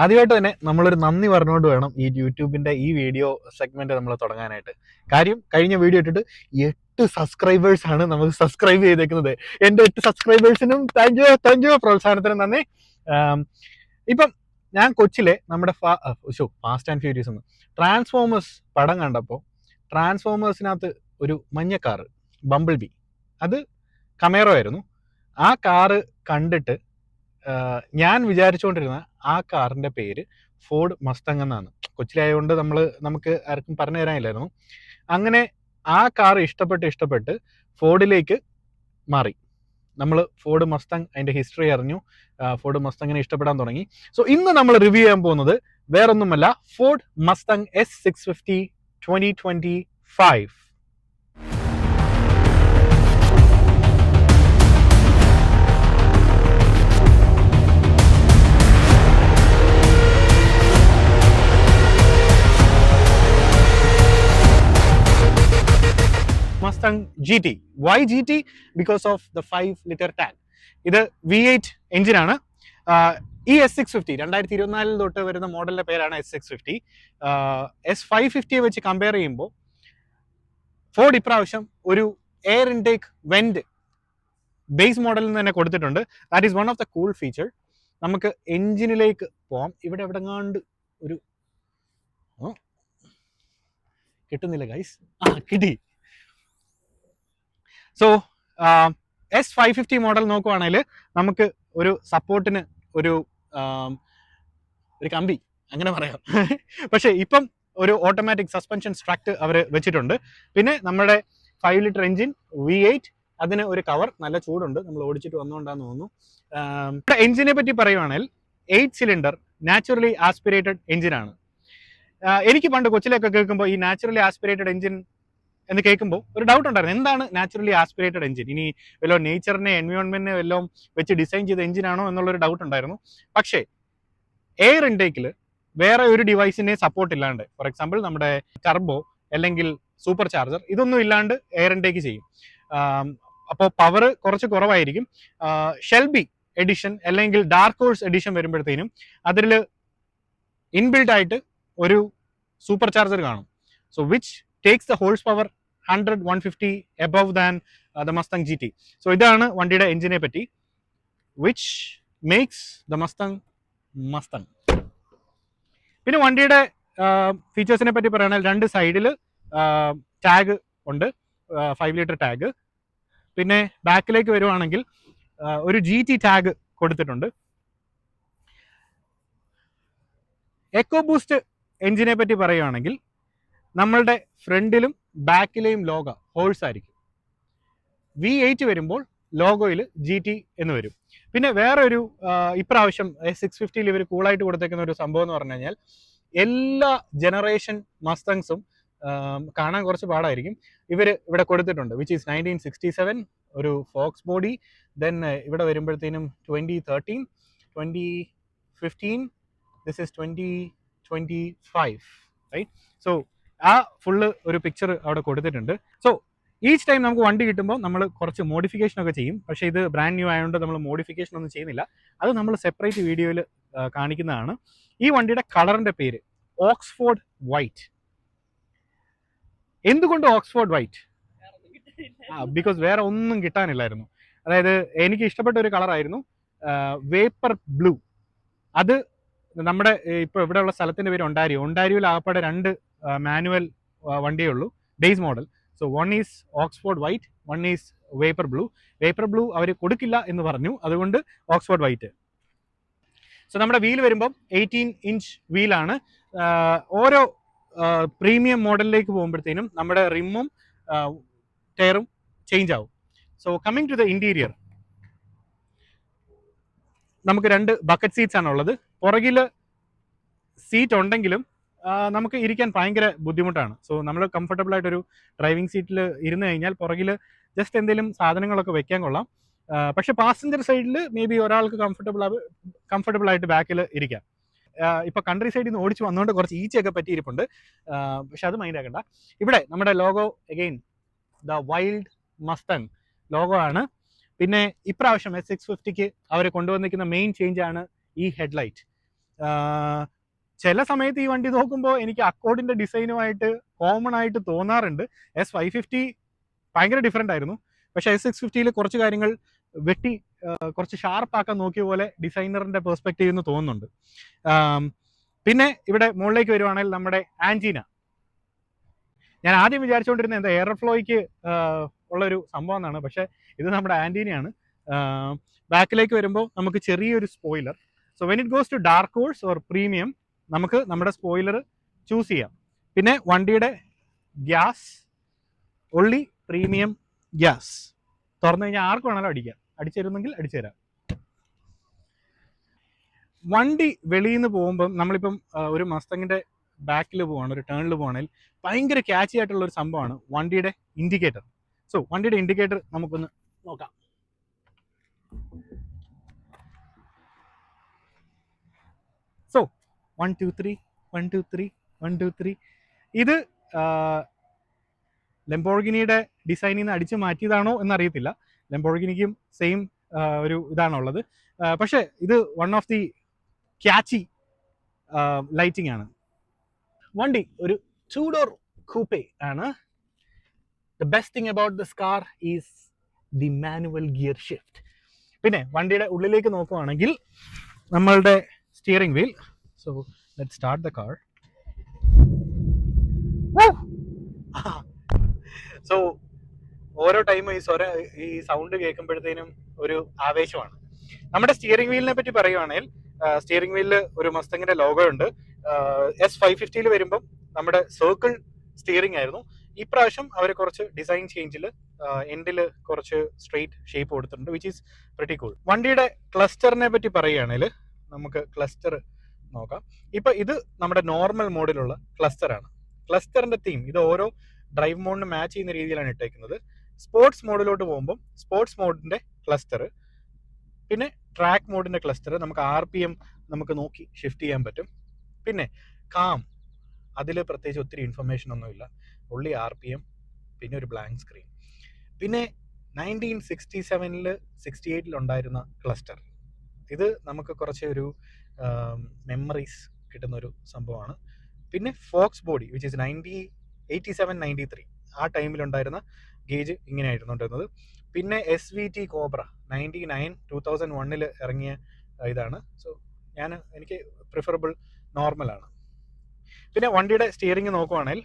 ആദ്യമായിട്ട് തന്നെ നമ്മളൊരു നന്ദി പറഞ്ഞുകൊണ്ട് വേണം ഈ യൂട്യൂബിന്റെ ഈ വീഡിയോ സെഗ്മെന്റ് നമ്മൾ തുടങ്ങാനായിട്ട്. കാര്യം കഴിഞ്ഞ വീഡിയോ ഇട്ടിട്ട് 8 സബ്സ്ക്രൈബേഴ്സ് ആണ് നമുക്ക് സബ്സ്ക്രൈബ് ചെയ്തേക്കുന്നത്. എൻ്റെ 8 സബ്സ്ക്രൈബേഴ്സിനും താങ്ക് യു, പ്രോത്സാഹനത്തിന് നന്ദി. ഇപ്പം ഞാൻ കൊച്ചിലെ നമ്മുടെ ഫാസ്റ്റ് ആൻഡ് ഫ്യൂരിയസ് എന്ന് ട്രാൻസ്ഫോമേഴ്സ് പടം കണ്ടപ്പോൾ ട്രാൻസ്ഫോമേഴ്സിനകത്ത് ഒരു മഞ്ഞ കാറ് ബംബിൾ ബി, അത് കമേറോ ആയിരുന്നു. ആ കാറ് കണ്ടിട്ട് ഞാൻ വിചാരിച്ചുകൊണ്ടിരുന്ന ആ കാറിന്റെ പേര് ഫോർഡ് മസ്തങ് എന്നാണ്. കൊച്ചിലായതുകൊണ്ട് നമുക്ക് ആർക്കും പറഞ്ഞു തരാനില്ലായിരുന്നു. അങ്ങനെ ആ കാർ ഇഷ്ടപ്പെട്ട് ഫോർഡിലേക്ക് മാറി. നമ്മൾ ഫോർഡ് മസ്തങ് അതിന്റെ ഹിസ്റ്ററി അറിഞ്ഞു, ഫോർഡ് മസ്തങ്ങിനെ ഇഷ്ടപ്പെടാൻ തുടങ്ങി. സോ ഇന്ന് നമ്മൾ റിവ്യൂ ചെയ്യാൻ പോകുന്നത് വേറൊന്നുമല്ല, Ford മസ്തങ് S650 2025. Mustang GT. Why GT? Because of the 5-liter tank. ഇത് V8 എഞ്ചിനാണ്. ഈ S650 2024 തൊട്ട് വരുന്ന മോഡലിന്റെ പേരാണ് S650. S550 വെച്ച് കമ്പയർ ചെയ്യുമ്പോൾ ഫോർഡ് ഇപ്രാവശ്യം ഒരു എയർ ഇൻടേക്ക് വെന്റ് ബേസ് മോഡലിൽ നിന്ന് തന്നെ കൊടുത്തിട്ടുണ്ട്. That is one of the cool feature. നമുക്ക് എഞ്ചിനിലേക്ക് പോവാം. ഇവിടെ എവിടെങ്ങാണ്ട് ഒരു കിട്ടുന്നില്ല ഗൈസ്, കിട്ടി. സോ S550 മോഡൽ നോക്കുവാണെങ്കിൽ നമുക്ക് ഒരു സപ്പോർട്ടിന് ഒരു കമ്പി അങ്ങനെ പറയാം. പക്ഷേ ഇപ്പം ഒരു ഓട്ടോമാറ്റിക് സസ്പെൻഷൻ സ്ട്രക്ട് അവർ വെച്ചിട്ടുണ്ട്. പിന്നെ നമ്മുടെ 5-liter എഞ്ചിൻ V8, അതിന് ഒരു കവർ, നല്ല ചൂടുണ്ട്, നമ്മൾ ഓടിച്ചിട്ട് വന്നുകൊണ്ടാന്ന് തോന്നുന്നു. എഞ്ചിനെ പറ്റി പറയുവാണെങ്കിൽ 8 സിലിണ്ടർ നാച്ചുറലി ആസ്പിറേറ്റഡ് എഞ്ചിനാണ്. എനിക്ക് പണ്ട് കൊച്ചിലൊക്കെ കേൾക്കുമ്പോൾ ഈ നാച്ചുറലി ആസ്പിറേറ്റഡ് എഞ്ചിൻ എന്ന് കേൾക്കുമ്പോൾ ഒരു ഡൗട്ട് ഉണ്ടായിരുന്നു, എന്താണ് നാച്ചുറലി ആസ്പിറേറ്റഡ് എഞ്ചിൻ? ഇനി വല്ലോ നേച്ചറിനെ എൻവയോൺമെന്റിനെ വല്ലതും വെച്ച് ഡിസൈൻ ചെയ്ത എഞ്ചിനാണോ എന്നുള്ളൊരു ഡൗട്ട് ഉണ്ടായിരുന്നു. പക്ഷേ എയർ ഇൻടേക്കിൽ വേറെ ഒരു ഡിവൈസിനെ സപ്പോർട്ട് ഇല്ലാണ്ട്, ഫോർ എക്സാമ്പിൾ നമ്മുടെ ടർബോ അല്ലെങ്കിൽ സൂപ്പർ ചാർജർ, ഇതൊന്നും ഇല്ലാണ്ട് എയർ ഇൻടേക്ക് ചെയ്യും. അപ്പോൾ പവർ കുറച്ച് കുറവായിരിക്കും. ഷെൽബി എഡിഷൻ അല്ലെങ്കിൽ ഡാർക്ക് ഹോഴ്സ് എഡിഷൻ വരുമ്പോഴത്തേനും അതിൽ ഇൻബിൽഡ് ആയിട്ട് ഒരു സൂപ്പർ ചാർജർ കാണും. So which takes the horsepower 100-150 above than the Mustang GT. So ഇതാണ് വണ്ടിയുടെ എഞ്ചിനെ പറ്റി, which makes the Mustang. പിന്നെ വണ്ടിയുടെ ഫീച്ചേഴ്സിനെ പറ്റി പറയുകയാണെങ്കിൽ 2 സൈഡിൽ ടാഗ് ഉണ്ട്, 5-liter ടാഗ്. പിന്നെ ബാക്കിലേക്ക് വരുവാണെങ്കിൽ ഒരു GT ടാഗ് കൊടുത്തിട്ടുണ്ട്. എക്കോ ബൂസ്റ്റ് എഞ്ചിനെ പറ്റി പറയുകയാണെങ്കിൽ നമ്മളുടെ ഫ്രണ്ടിലും ബാക്കിലെയും ലോഗോ ഹോഴ്സ് ആയിരിക്കും. V8 വരുമ്പോൾ ലോഗോയിൽ GT എന്ന് വരും. പിന്നെ വേറെ ഒരു ഇപ്രാവശ്യം S650 ഇവർ കൂളായിട്ട് കൊടുത്തേക്കുന്ന ഒരു സംഭവം എന്ന് പറഞ്ഞു കഴിഞ്ഞാൽ എല്ലാ ജനറേഷൻ മസ്തങ്സും കാണാൻ കുറച്ച് പാടായിരിക്കും, ഇവിടെ കൊടുത്തിട്ടുണ്ട്. വിച്ച് ഈസ് 1967 ഒരു ഫോക്സ് ബോഡി. ദെൻ ഇവിടെ വരുമ്പോഴത്തേനും 2013, 2015, ദിസ് ഈസ് 2025, റൈറ്റ്? സോ ആ ഫുള്ള് ഒരു പിക്ചർ അവിടെ കൊടുത്തിട്ടുണ്ട്. സോ ഈച്ച് ടൈം നമുക്ക് വണ്ടി കിട്ടുമ്പോൾ നമ്മൾ കുറച്ച് മോഡിഫിക്കേഷൻ ഒക്കെ ചെയ്യും. പക്ഷേ ഇത് ബ്രാൻഡ് ന്യൂ ആയതുകൊണ്ട് നമ്മൾ മോഡിഫിക്കേഷൻ ഒന്നും ചെയ്യുന്നില്ല. അത് നമ്മൾ സെപ്പറേറ്റ് വീഡിയോയിൽ കാണിക്കുന്നതാണ്. ഈ വണ്ടിയുടെ കളറിന്റെ പേര് ഓക്സ്ഫോർഡ് വൈറ്റ്. എന്തുകൊണ്ട് ഓക്സ്ഫോർഡ് വൈറ്റ്? ബിക്കോസ് വേറെ ഒന്നും കിട്ടാനില്ലായിരുന്നു. അതായത് എനിക്ക് ഇഷ്ടപ്പെട്ട ഒരു കളറായിരുന്നു വേപ്പർ ബ്ലൂ. അത് നമ്മുടെ ഇപ്പോൾ ഇവിടെയുള്ള സ്ഥലത്തിൻ്റെ പേര് ഒണ്ടാരിയോയിൽ ആകപ്പാടെ 2 മാനുവൽ വണ്ടിയേ ഉള്ളൂ, base model. So one is Oxford white, one is vapour blue. Vapour blue അവർ കൊടുക്കില്ല എന്ന് പറഞ്ഞു, അതുകൊണ്ട് ഓക്സ്ഫോർഡ് വൈറ്റ്. സോ നമ്മുടെ വീൽ വരുമ്പം 18 ഇഞ്ച് വീലാണ്. ഓരോ പ്രീമിയം മോഡലിലേക്ക് പോകുമ്പോഴത്തേനും നമ്മുടെ റിമ്മും ടയറും ചേഞ്ച് ആവും. So coming to the interior, നമുക്ക് 2 ബക്കറ്റ് സീറ്റ്സ് ആണ് ഉള്ളത്. പുറകിൽ സീറ്റ് ഉണ്ടെങ്കിലും നമുക്ക് ഇരിക്കാൻ ഭയങ്കര ബുദ്ധിമുട്ടാണ്. സോ നമ്മൾ കംഫർട്ടബിൾ ആയിട്ടൊരു ഡ്രൈവിംഗ് സീറ്റിൽ ഇരുന്ന് കഴിഞ്ഞാൽ പുറകിൽ ജസ്റ്റ് എന്തെങ്കിലും സാധനങ്ങളൊക്കെ വെക്കാൻ കൊള്ളാം. പക്ഷെ പാസഞ്ചർ സൈഡിൽ മേ ബി ഒരാൾക്ക് കംഫർട്ടബിൾ ആയിട്ട് ബാക്കിൽ ഇരിക്കാം. ഇപ്പോൾ കൺട്രി സൈഡിൽ നിന്ന് ഓടിച്ച് വന്നുകൊണ്ട് കുറച്ച് ഈച്ചയൊക്കെ പറ്റിയിരിപ്പുണ്ട്, പക്ഷെ അത് മൈൻഡ് ആക്കണ്ട. ഇവിടെ നമ്മുടെ logo again the wild Mustang logo ആണ്. പിന്നെ ഇപ്രാവശ്യം S650ക്ക് അവർ കൊണ്ടുവന്നിരിക്കുന്ന മെയിൻ ചേഞ്ച് ആണ് ഈ ഹെഡ്ലൈറ്റ്. ചില സമയത്ത് ഈ വണ്ടി നോക്കുമ്പോൾ എനിക്ക് അക്കോർഡിൻ്റെ ഡിസൈനുമായിട്ട് കോമൺ ആയിട്ട് തോന്നാറുണ്ട്. S550 ഭയങ്കര ഡിഫറെൻ്റ് ആയിരുന്നു. പക്ഷേ S650 കുറച്ച് കാര്യങ്ങൾ വെട്ടി കുറച്ച് ഷാർപ്പാക്കാൻ നോക്കിയ പോലെ ഡിസൈനറിൻ്റെ പെർസ്പെക്റ്റീവ് എന്ന് തോന്നുന്നുണ്ട്. പിന്നെ ഇവിടെ മുകളിലേക്ക് വരുവാണെങ്കിൽ നമ്മുടെ ആൻറ്റീന. ഞാൻ ആദ്യം വിചാരിച്ചുകൊണ്ടിരുന്നത് എന്താ എയർ ഫ്ലോയ്ക്ക് ഉള്ളൊരു സംഭവം എന്നാണ്. പക്ഷേ ഇത് നമ്മുടെ ആൻറ്റീനയാണ്. ബാക്കിലേക്ക് വരുമ്പോൾ നമുക്ക് ചെറിയൊരു spoiler. So when it goes to dark horse or premium നമുക്ക് നമ്മുടെ സ്പോയിലർ ചൂസ് ചെയ്യാം. പിന്നെ വണ്ടിയുടെ ഗ്യാസ് ഒള്ളി പ്രീമിയം ഗ്യാസ് തുറന്നു കഴിഞ്ഞാൽ ആർക്ക് വേണമെങ്കിലും അടിക്കാം. അടിച്ചിരുന്നെങ്കിൽ അടിച്ചുതരാം. വണ്ടി വെളിയിൽ നിന്ന് പോകുമ്പം നമ്മളിപ്പം ഒരു മസ്തങ്ങിൻ്റെ ബാക്കിൽ പോവാണ്, ഒരു ടേണിൽ പോകണമെങ്കിൽ ഭയങ്കര ക്യാച്ചി ആയിട്ടുള്ള ഒരു സംഭവമാണ് വണ്ടിയുടെ ഇൻഡിക്കേറ്റർ. സോ വണ്ടിയുടെ ഇൻഡിക്കേറ്റർ നമുക്കൊന്ന് നോക്കാം. സോ 1 2 3 1 2 3 1 2 3 ഇത് ലംബോർഗിനിയുടെ ഡിസൈനിൽ നിന്ന് അടിച്ചു മാറ്റിയതാണോ എന്നറിയത്തില്ല. ലംബോർഗിനിക്കും സെയിം ഒരു ഇതാണുള്ളത്. പക്ഷേ ഇത് one of the catchy lighting ആണ്. വണ്ടി ഒരു 2 ഡോർ കൂപ്പേ ആണ്. The best thing about this car is the manual gear shift. പിന്നെ വണ്ടിയുടെ ഉള്ളിലേക്ക് നോക്കുവാണെങ്കിൽ നമ്മളുടെ steering wheel. So let's start the car. So ഓരോ ടൈമും ഈ സൗണ്ട് കേൾക്കുമ്പോഴത്തേനും ഒരു ആവേശമാണ്. നമ്മുടെ സ്റ്റിയറിംഗ് വീലിനെ പറ്റി പറയുവാണെങ്കിൽ സ്റ്റിയറിംഗ് വീലിൽ ഒരു മസ്തങ്ങിന്റെ ലോഗോ ഉണ്ട്. S550 വരുമ്പം നമ്മുടെ സർക്കിൾ സ്റ്റിയറിംഗ് ആയിരുന്നു. ഈ പ്രാവശ്യം അവർ കുറച്ച് ഡിസൈൻ ചേഞ്ചിൽ എൻഡിൽ കുറച്ച് സ്ട്രെയിറ്റ് ഷേപ്പ് കൊടുത്തിട്ടുണ്ട്, വിച്ച് ഈസ് പ്രിറ്റി കൂൾ. വണ്ടിയുടെ ക്ലസ്റ്ററിനെ പറ്റി പറയുകയാണെങ്കിൽ നമുക്ക് ക്ലസ്റ്റർ നോക്കാം. ഇപ്പം ഇത് നമ്മുടെ നോർമൽ മോഡിലുള്ള ക്ലസ്റ്ററാണ്. ക്ലസ്റ്ററിന്റെ തീം ഇത് ഓരോ ഡ്രൈവ് മോഡിന് മാച്ച് ചെയ്യുന്ന രീതിയിലാണ് ഇട്ടേക്കുന്നത്. സ്പോർട്സ് മോഡിലോട്ട് പോകുമ്പോൾ സ്പോർട്സ് മോഡിന്റെ ക്ലസ്റ്റർ, പിന്നെ ട്രാക്ക് മോഡിന്റെ ക്ലസ്റ്റർ, നമുക്ക് RPM നമുക്ക് നോക്കി ഷിഫ്റ്റ് ചെയ്യാൻ പറ്റും. പിന്നെ കാം, അതിൽ പ്രത്യേകിച്ച് ഒത്തിരി ഇൻഫർമേഷൻ ഒന്നുമില്ല, ഉള്ളി RPM, പിന്നെ ഒരു ബ്ലാങ്ക് സ്ക്രീൻ. പിന്നെ 1967 68 ഉണ്ടായിരുന്ന ക്ലസ്റ്റർ, ഇത് നമുക്ക് കുറച്ച് ഒരു മെമ്മറീസ് കിട്ടുന്ന ഒരു സംഭവമാണ്. പിന്നെ ഫോക്സ് ബോഡി വിച്ച് ഇസ് 87 93 ആ ടൈമിലുണ്ടായിരുന്ന ഗേജ് ഇങ്ങനെയായിരുന്നു ഉണ്ടായിരുന്നത്. പിന്നെ SVT കോബ്ര 99 2001 ഇറങ്ങിയ ഇതാണ്. സോ എനിക്ക് പ്രിഫറബിൾ നോർമലാണ്. പിന്നെ വണ്ടിയുടെ സ്റ്റിയറിംഗ് നോക്കുവാണെങ്കിൽ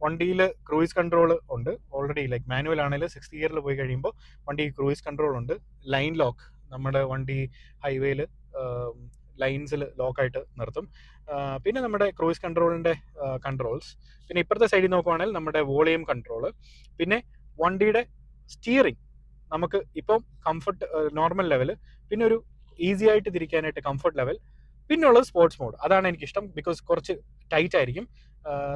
വണ്ടിയിൽ ക്രൂയിസ് കൺട്രോൾ ഉണ്ട് ഓൾറെഡി. ലൈക്ക് മാനുവൽ ആണെങ്കിൽ 6th ഗിയറിൽ പോയി കഴിയുമ്പോൾ വണ്ടി ക്രൂയിസ് കൺട്രോൾ ഉണ്ട്. ലൈൻ ലോക്ക്, നമ്മുടെ വണ്ടി ഹൈവേയിൽ ലൈൻസിൽ ലോക്കായിട്ട് നിർത്തും. പിന്നെ നമ്മുടെ ക്രൂയിസ് കൺട്രോളിൻ്റെ കൺട്രോൾസ്. പിന്നെ ഇപ്പുറത്തെ സൈഡിൽ നോക്കുവാണെങ്കിൽ നമ്മുടെ വോളിയം കൺട്രോള്. പിന്നെ വണ്ടിയുടെ സ്റ്റിയറിംഗ് നമുക്ക് ഇപ്പം കംഫർട്ട് നോർമൽ ലെവൽ, പിന്നെ ഒരു ഈസി ആയിട്ട് തിരിക്കാനായിട്ട് കംഫർട്ട് ലെവൽ, പിന്നെ ഉള്ളത് സ്പോർട്സ് മോഡ്. അതാണ് എനിക്കിഷ്ടം, ബിക്കോസ് കുറച്ച് ടൈറ്റ് ആയിരിക്കും.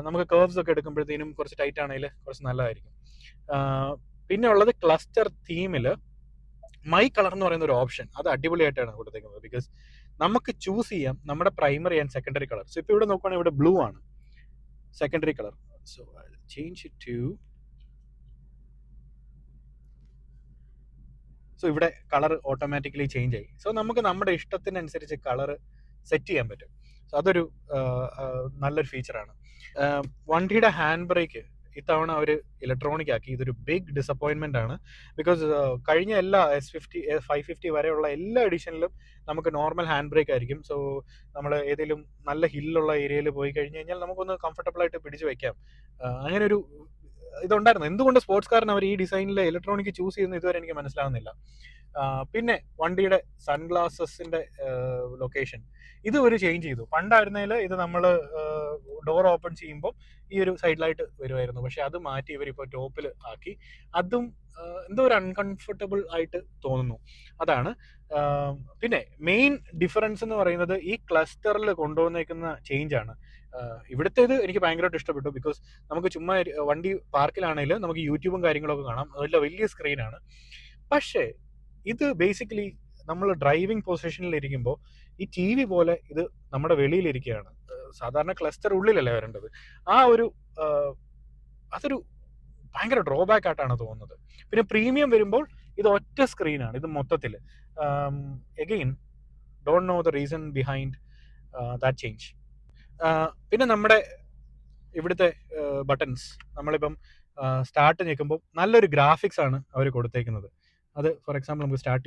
നമുക്ക് കേർവ്സ് ഒക്കെ എടുക്കുമ്പോഴത്തേനും കുറച്ച് ടൈറ്റ് ആണെങ്കിൽ കുറച്ച് നല്ലതായിരിക്കും. പിന്നെ ഉള്ളത് ക്ലസ്റ്റർ തീമിൽ മൈ കളർ എന്ന് പറയുന്ന ഒരു ഓപ്ഷൻ, അത് അടിപൊളിയായിട്ടാണ് കൊടുത്തേക്കുന്നത്. ബിക്കോസ് നമുക്ക് ചൂസ് ചെയ്യാം നമ്മുടെ primary and secondary colour. So ഇപ്പോൾ ഇവിടെ നോക്കുകയാണെങ്കിൽ ഇവിടെ ബ്ലൂ ആണ് secondary colour. So change it to, so ഇവിടെ കളർ ഓട്ടോമാറ്റിക്കലി ചേഞ്ച് ആയി. സോ നമുക്ക് നമ്മുടെ ഇഷ്ടത്തിനനുസരിച്ച് കളർ സെറ്റ് ചെയ്യാൻ പറ്റും. സോ അതൊരു നല്ലൊരു ഫീച്ചറാണ്. വണ്ടിയുടെ ഹാൻഡ് ബ്രേക്ക് ഇത്തവണ അവർ ഇലക്ട്രോണിക് ആക്കി. ഇതൊരു ബിഗ് ഡിസപ്പോയിൻമെന്റ് ആണ്. ബിക്കോസ് കഴിഞ്ഞ എല്ലാ S50 550 വരെയുള്ള എല്ലാ എഡിഷനിലും നമുക്ക് നോർമൽ ഹാൻഡ് ബ്രേക്ക് ആയിരിക്കും. സോ നമ്മൾ ഏതെങ്കിലും നല്ല ഹില്ലുള്ള ഏരിയയിൽ പോയി കഴിഞ്ഞ് കഴിഞ്ഞാൽ നമുക്കൊന്ന് കംഫർട്ടബിൾ ആയിട്ട് പിടിച്ചു വെക്കാം. അങ്ങനെ ഒരു ഇതുണ്ടായിരുന്നു. എന്തുകൊണ്ട് സ്പോർട്സ് കാറിന് അവർ ഈ ഡിസൈനിൽ ഇലക്ട്രോണിക് ചൂസ് ചെയ്യുന്ന ഇതുവരെ എനിക്ക് മനസ്സിലാവുന്നില്ല. പിന്നെ വണ്ടിയുടെ സൺഗ്ലാസസിന്റെ ലൊക്കേഷൻ ഇത് ഒരു ചേഞ്ച് ചെയ്തു. പണ്ടായിരുന്നതിൽ ഇത് നമ്മൾ ഡോർ ഓപ്പൺ ചെയ്യുമ്പോൾ ഈ ഒരു സൈഡിലായിട്ട് വരുമായിരുന്നു. പക്ഷെ അത് മാറ്റി ഇവരിപ്പോൾ ടോപ്പിൽ ആക്കി. അതും എന്തോ ഒരു അൺകംഫർട്ടബിൾ ആയിട്ട് തോന്നുന്നു. അതാണ്. പിന്നെ മെയിൻ ഡിഫറൻസ് എന്ന് പറയുന്നത് ഈ ക്ലസ്റ്ററിൽ കൊണ്ടുവന്നേക്കുന്ന ചേഞ്ചാണ്. ഇവിടുത്തേത് എനിക്ക് ഭയങ്കരമായിട്ട് ഇഷ്ടപ്പെട്ടു. ബിക്കോസ് നമുക്ക് ചുമ്മാ വണ്ടി പാർക്കിലാണെങ്കിൽ നമുക്ക് യൂട്യൂബും കാര്യങ്ങളൊക്കെ കാണാം. അതിൽ വലിയ സ്ക്രീനാണ്. പക്ഷേ ഇത് ബേസിക്കലി നമ്മൾ ഡ്രൈവിംഗ് പൊസിഷനിൽ ഇരിക്കുമ്പോൾ ഈ TV പോലെ ഇത് നമ്മുടെ വെളിയിലിരിക്കുകയാണ്. സാധാരണ ക്ലസ്റ്റർ ഉള്ളിലല്ലേ വരേണ്ടത്. അതൊരു ഭയങ്കര ഡ്രോബാക്ക് ആയിട്ടാണ് തോന്നുന്നത്. പിന്നെ പ്രീമിയം വരുമ്പോൾ ഇത് ഒറ്റ സ്ക്രീനാണ് ഇത് മൊത്തത്തിൽ. Again don't know the reason behind that change. പിന്നെ നമ്മുടെ ഇവിടുത്തെ ബട്ടൺസ് നമ്മളിപ്പം സ്റ്റാർട്ട് ഞെക്കുമ്പോൾ നല്ലൊരു ഗ്രാഫിക്സ് ആണ് അവർ കൊടുത്തേക്കുന്നത്. അത് ഫോർ എക്സാമ്പിൾ നമുക്ക് സ്റ്റാർട്ട്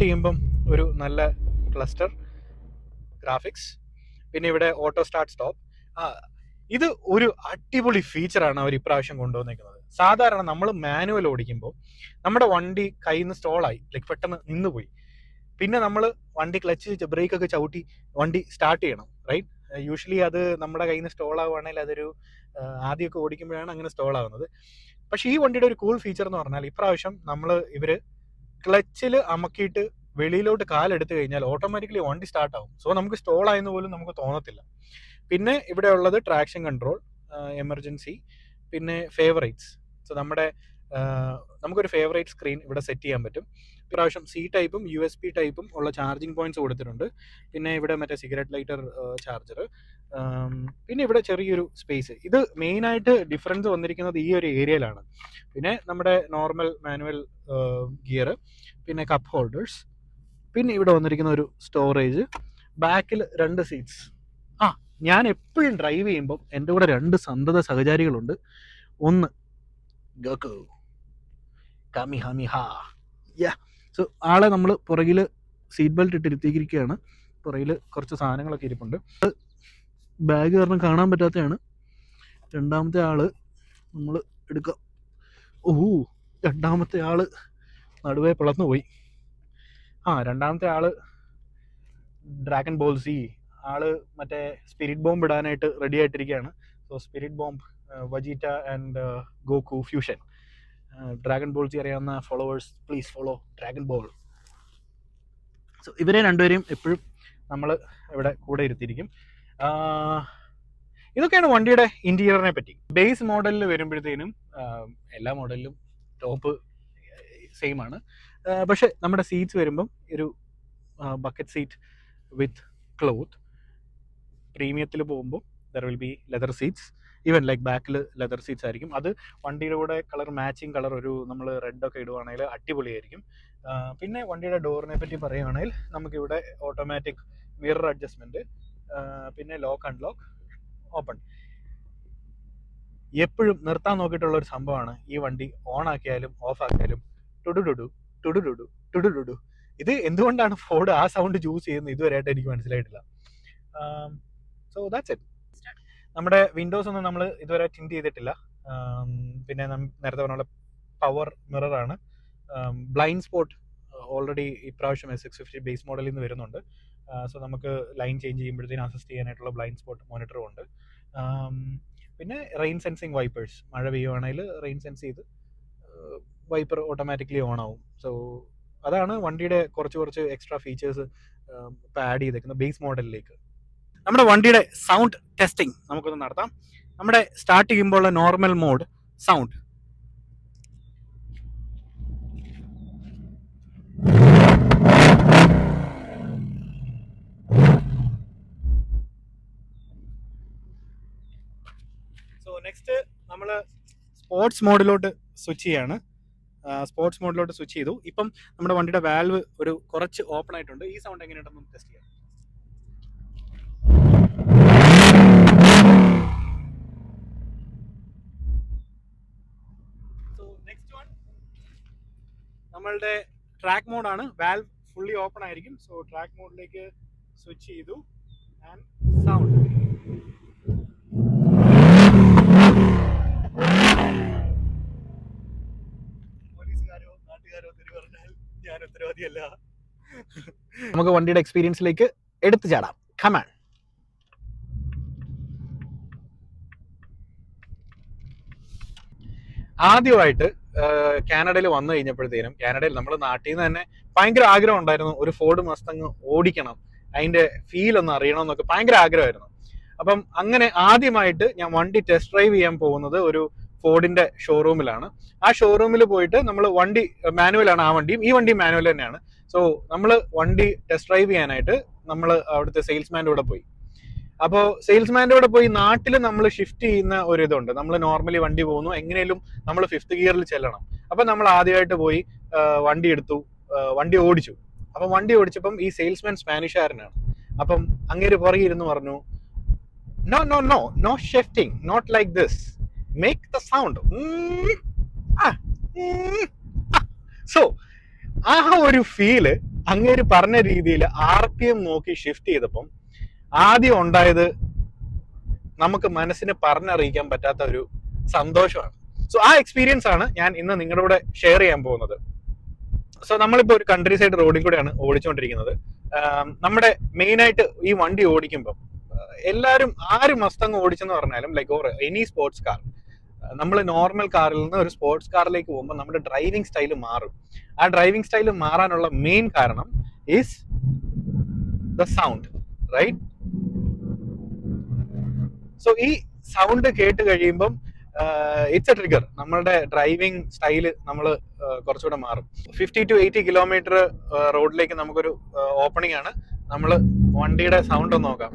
ചെയ്യുമ്പം ഒരു നല്ല ക്ലസ്റ്റർ ഗ്രാഫിക്സ്. പിന്നെ ഇവിടെ ഓട്ടോ സ്റ്റാർട്ട് സ്റ്റോപ്പ്. ഇത് ഒരു അടിപൊളി ഫീച്ചറാണ് അവർ ഇപ്രാവശ്യം കൊണ്ടുവന്നേക്കുന്നത്. സാധാരണ നമ്മൾ മാനുവൽ ഓടിക്കുമ്പോൾ നമ്മുടെ വണ്ടി കയ്യിൽ നിന്ന് സ്റ്റോളായി, ലൈക്ക് പെട്ടെന്ന് നിന്നുപോയി, പിന്നെ നമ്മൾ വണ്ടി ക്ലച്ച് ബ്രേക്കൊക്കെ ചവിട്ടി വണ്ടി സ്റ്റാർട്ട് ചെയ്യണം, റൈറ്റ്? യൂഷ്വലി അത് നമ്മുടെ കയ്യിൽ നിന്ന് സ്റ്റോൾ ആവുകയാണെങ്കിൽ അതൊരു ആദ്യമൊക്കെ ഓടിക്കുമ്പോഴാണ് അങ്ങനെ സ്റ്റോൾ ആവുന്നത്. പക്ഷേ ഈ വണ്ടിയുടെ ഒരു കൂൾ ഫീച്ചർ എന്ന് പറഞ്ഞാൽ ഇപ്രാവശ്യം ഇവര് ക്ലച്ചിൽ അമക്കിയിട്ട് വെളിയിലോട്ട് കാലെടുത്ത് കഴിഞ്ഞാൽ ഓട്ടോമാറ്റിക്കലി വണ്ടി സ്റ്റാർട്ട് ആവും. സോ നമുക്ക് സ്റ്റോൾ ആയെന്ന് പോലും നമുക്ക് തോന്നത്തില്ല. പിന്നെ ഇവിടെ ഉള്ളത് ട്രാക്ഷൻ കൺട്രോൾ, എമർജൻസി, പിന്നെ ഫേവറേറ്റ്സ്. സോ നമുക്കൊരു ഫേവറേറ്റ് സ്ക്രീൻ ഇവിടെ സെറ്റ് ചെയ്യാൻ പറ്റും. ഇപ്രാവശ്യം C ടൈപ്പും USB ടൈപ്പും ഉള്ള ചാർജിങ് പോയിന്റ്സ് കൊടുത്തിട്ടുണ്ട്. പിന്നെ ഇവിടെ മറ്റേ സിഗരറ്റ് ലൈറ്റർ ചാർജർ, പിന്നെ ഇവിടെ ചെറിയൊരു സ്പേസ്. ഇത് മെയിനായിട്ട് ഡിഫറൻസ് വന്നിരിക്കുന്നത് ഈ ഒരു ഏരിയയിലാണ്. പിന്നെ നമ്മുടെ നോർമൽ മാനുവൽ ഗിയർ, പിന്നെ കപ്പ് ഹോൾഡേഴ്സ്, പിന്നെ ഇവിടെ വന്നിരിക്കുന്ന ഒരു സ്റ്റോറേജ്, ബാക്കിൽ 2 സീറ്റ്സ്. ഞാൻ എപ്പോഴും ഡ്രൈവ് ചെയ്യുമ്പോൾ എൻ്റെ കൂടെ 2 സന്തത സഹചാരികളുണ്ട്. ഒന്ന് ഗോകു കാമിഹാമിഹാ. സോ ആളെ നമ്മൾ പുറകിൽ സീറ്റ് ബെൽറ്റ് ഇട്ടിരുത്തിയിരിക്കുകയാണ്. പുറകിൽ കുറച്ച് സാധനങ്ങളൊക്കെ ഇരിപ്പുണ്ട്. ബാഗ് കാരണം കാണാൻ പറ്റാത്തതാണ്. രണ്ടാമത്തെ ആള് നമ്മൾ എടുക്കാം. രണ്ടാമത്തെ ആള് നടുവേ പിളർന്നു പോയി. രണ്ടാമത്തെ ആള് ഡ്രാഗൺ ബോൾ സി ആള് മറ്റേ സ്പിരിറ്റ് ബോംബ് ഇടാനായിട്ട് റെഡി ആയിട്ടിരിക്കുകയാണ്. So spirit bomb, Vegeta and Goku fusion. Dragon Ball Z അറിയാവുന്ന followers please follow Dragon Ball. So ഇവരെ രണ്ടുപേരെയും എപ്പോഴും നമ്മൾ ഇവിടെ കൂടെ ഇരുത്തിയിരിക്കും. ഇതൊക്കെയാണ് വണ്ടിയുടെ ഇന്റീരിയറിനെ പറ്റി. ബേസ് മോഡലിൽ വരുമ്പോഴത്തേനും എല്ലാ മോഡലിലും ടോപ്പ് സെയിം ആണ്. പക്ഷെ നമ്മുടെ സീറ്റ്സ് വരുമ്പം ഒരു ബക്കറ്റ് സീറ്റ് വിത്ത് ക്ലോത്ത്. പ്രീമിയത്തിൽ പോകുമ്പോൾ there will be leather seats, even like ബാക്കിൽ ലെതർ സീറ്റ്സ് ആയിരിക്കും. അത് വണ്ടിയുടെ കൂടെ കളർ മാച്ചിങ് കളർ ഒരു നമ്മൾ റെഡൊക്കെ ഇടുവാണെങ്കിൽ അടിപൊളിയായിരിക്കും. പിന്നെ വണ്ടിയുടെ ഡോറിനെ പറ്റി പറയുകയാണെങ്കിൽ നമുക്കിവിടെ ഓട്ടോമാറ്റിക് മിറർ അഡ്ജസ്റ്റ്മെൻറ്റ്, പിന്നെ ലോക്ക് അൺലോക്ക്, ഓപ്പൺ. എപ്പോഴും നിർത്താൻ നോക്കിയിട്ടുള്ള ഒരു സംഭവമാണ് ഈ വണ്ടി ഓൺ ആക്കിയാലും ഓഫ് ആക്കിയാലും ടുഡുഡുഡു ടുഡുഡുഡു ടുഡുഡുഡു. ഇത് എന്തുകൊണ്ടാണ് ഫോർഡ് ആ സൗണ്ട് ചൂസ് ചെയ്യുന്നത് ഇതുവരെയായിട്ട് എനിക്ക് മനസ്സിലായിട്ടില്ല. So that's it. നമ്മുടെ വിൻഡോസ് ഒന്നും നമ്മൾ ഇതുവരെ ടിൻറ്റ് ചെയ്തിട്ടില്ല. പിന്നെ നേരത്തെ പറഞ്ഞ പവർ മിററാണ്. ബ്ലൈൻഡ് സ്പോട്ട് ഓൾറെഡി ഇപ്രാവശ്യം S650 ബേസ് മോഡലിൽ നിന്ന് വരുന്നുണ്ട്. സോ നമുക്ക് ലൈൻ ചേഞ്ച് ചെയ്യുമ്പോഴത്തേനും അസിസ്റ്റ് ചെയ്യാനായിട്ടുള്ള ബ്ലൈൻഡ് സ്പോട്ട് മോണിറ്ററും ഉണ്ട്. പിന്നെ റെയിൻ സെൻസിങ് വൈപ്പേഴ്സ്, മഴ പെയ്യുവാണെങ്കിൽ റെയിൻ സെൻസ് ചെയ്ത് വൈപ്പർ ഓട്ടോമാറ്റിക്കലി ഓൺ ആവും. സോ അതാണ് വണ്ടിയുടെ കുറച്ച് എക്സ്ട്രാ ഫീച്ചേഴ്സ് ഇപ്പോൾ ആഡ് ചെയ്തേക്കുന്നത് ബേസ് മോഡലിലേക്ക്. നമ്മുടെ വണ്ടിയുടെ സൗണ്ട് ടെസ്റ്റിംഗ് നമുക്കൊന്ന് നടത്താം. നമ്മുടെ സ്റ്റാർട്ട് ചെയ്യുമ്പോൾ ഉള്ള normal mode sound. So next നമ്മൾ സ്പോർട്സ് മോഡിലോട്ട് സ്വിച്ച് ചെയ്യാണ്. സ്പോർട്സ് മോഡിലോട്ട് സ്വിച്ച് ചെയ്തു. ഇപ്പം നമ്മുടെ വണ്ടിയുടെ വാൽവ് ഒരു കുറച്ച് ഓപ്പൺ ആയിട്ടുണ്ട്. ഈ സൗണ്ട് എങ്ങനെയുണ്ടെന്ന് ടെസ്റ്റ് ചെയ്യാം. സോ നെക്സ്റ്റ് വൺ നമ്മളുടെ ട്രാക്ക് മോഡാണ്. വാൽവ് ഫുള്ളി ഓപ്പൺ ആയിരിക്കും. സോ ട്രാക്ക് മോഡിലേക്ക് സ്വിച്ച് ചെയ്തു ആൻഡ് സൗണ്ട്. പോലീസുകാരോ നാട്ടുകാരോ തെറി പറഞ്ഞാൽ ഞാൻ ഉത്തരവാദിയല്ല. നമുക്ക് വണ്ടിയുടെ എക്സ്പീരിയൻസിലേക്ക് എടുത്തു ചാടാം. കമാൻ. ആദ്യമായിട്ട് കാനഡയിൽ വന്നു കഴിഞ്ഞപ്പോഴത്തേനും, കാനഡയിൽ നമ്മുടെ നാട്ടിൽ നിന്ന് തന്നെ ഭയങ്കര ആഗ്രഹം ഉണ്ടായിരുന്നു ഒരു ഫോർഡ് മസ്തങ് ഓടിക്കണം, അതിന്റെ ഫീൽ ഒന്ന് അറിയണം എന്നൊക്കെ ഭയങ്കര ആഗ്രഹമായിരുന്നു. അപ്പം അങ്ങനെ ആദ്യമായിട്ട് ഞാൻ വണ്ടി ടെസ്റ്റ് ഡ്രൈവ് ചെയ്യാൻ പോകുന്നത് ഒരു ഫോർഡിന്റെ ഷോറൂമിലാണ്. ആ ഷോറൂമിൽ പോയിട്ട് നമ്മൾ വണ്ടി മാനുവലാണ്, ആ വണ്ടിയും ഈ വണ്ടിയും മാനുവൽ തന്നെയാണ്. സോ നമ്മൾ വണ്ടി ടെസ്റ്റ് ഡ്രൈവ് ചെയ്യാനായിട്ട് നമ്മൾ അവിടുത്തെ സെയിൽസ്മാൻ്റെ കൂടെ പോയി. അപ്പോൾ സെയിൽസ്മാൻ്റെ കൂടെ പോയി നാട്ടിൽ നമ്മൾ ഷിഫ്റ്റ് ചെയ്യുന്ന ഒരു ഇതുണ്ട്. നമ്മൾ നോർമലി വണ്ടി പോകുന്നു, എങ്ങനെയും നമ്മൾ 5th ഗിയറിൽ ചെല്ലണം. അപ്പം നമ്മൾ ആദ്യമായിട്ട് പോയി വണ്ടി എടുത്തു, വണ്ടി ഓടിച്ചു. അപ്പം വണ്ടി ഓടിച്ചപ്പം ഈ സെയിൽസ്മാൻ സ്പാനിഷുകാരനാണ്. അപ്പം അങ്ങേര് പുറകെ ഇരുന്ന് പറഞ്ഞു, no no no no shifting, not like this, make the sound. So ആ ഒരു ഫീല് അങ്ങേര് പറഞ്ഞ രീതിയിൽ RPM നോക്കി ഷിഫ്റ്റ് ചെയ്തപ്പം ആദ്യം ഉണ്ടായത് നമുക്ക് മനസ്സിന് പറഞ്ഞറിയിക്കാൻ പറ്റാത്ത ഒരു സന്തോഷമാണ്. സോ ആ എക്സ്പീരിയൻസ് ആണ് ഞാൻ ഇന്ന് നിങ്ങളുടെ കൂടെ ഷെയർ ചെയ്യാൻ പോകുന്നത്. സോ നമ്മളിപ്പോൾ ഒരു കൺട്രി സൈഡ് റോഡിൽ കൂടെയാണ് ഓടിച്ചുകൊണ്ടിരിക്കുന്നത്. നമ്മുടെ മെയിനായിട്ട് ഈ വണ്ടി ഓടിക്കുമ്പോൾ എല്ലാവരും ആര് മസ്തങ് ഓടിച്ചെന്ന് പറഞ്ഞാലും like or any sports car, നമ്മൾ നോർമൽ കാറിൽ നിന്ന് ഒരു സ്പോർട്സ് കാറിലേക്ക് പോകുമ്പോൾ നമ്മുടെ ഡ്രൈവിംഗ് സ്റ്റൈല് മാറും. ആ ഡ്രൈവിംഗ് സ്റ്റൈല് മാറാനുള്ള മെയിൻ കാരണം is the sound, right? So ഈ സൗണ്ട് കേട്ട് കഴിയുമ്പം ഇറ്റ്സ് എ ട്രിഗർ. നമ്മളുടെ ഡ്രൈവിംഗ് സ്റ്റൈല് നമ്മൾ കുറച്ചുകൂടെ മാറും. 50 to 80 കിലോമീറ്റർ റോഡിലേക്ക് നമുക്കൊരു ഓപ്പണിംഗ് ആണ്. നമ്മൾ വണ്ടിയുടെ സൗണ്ട് ഒന്ന് നോക്കാം.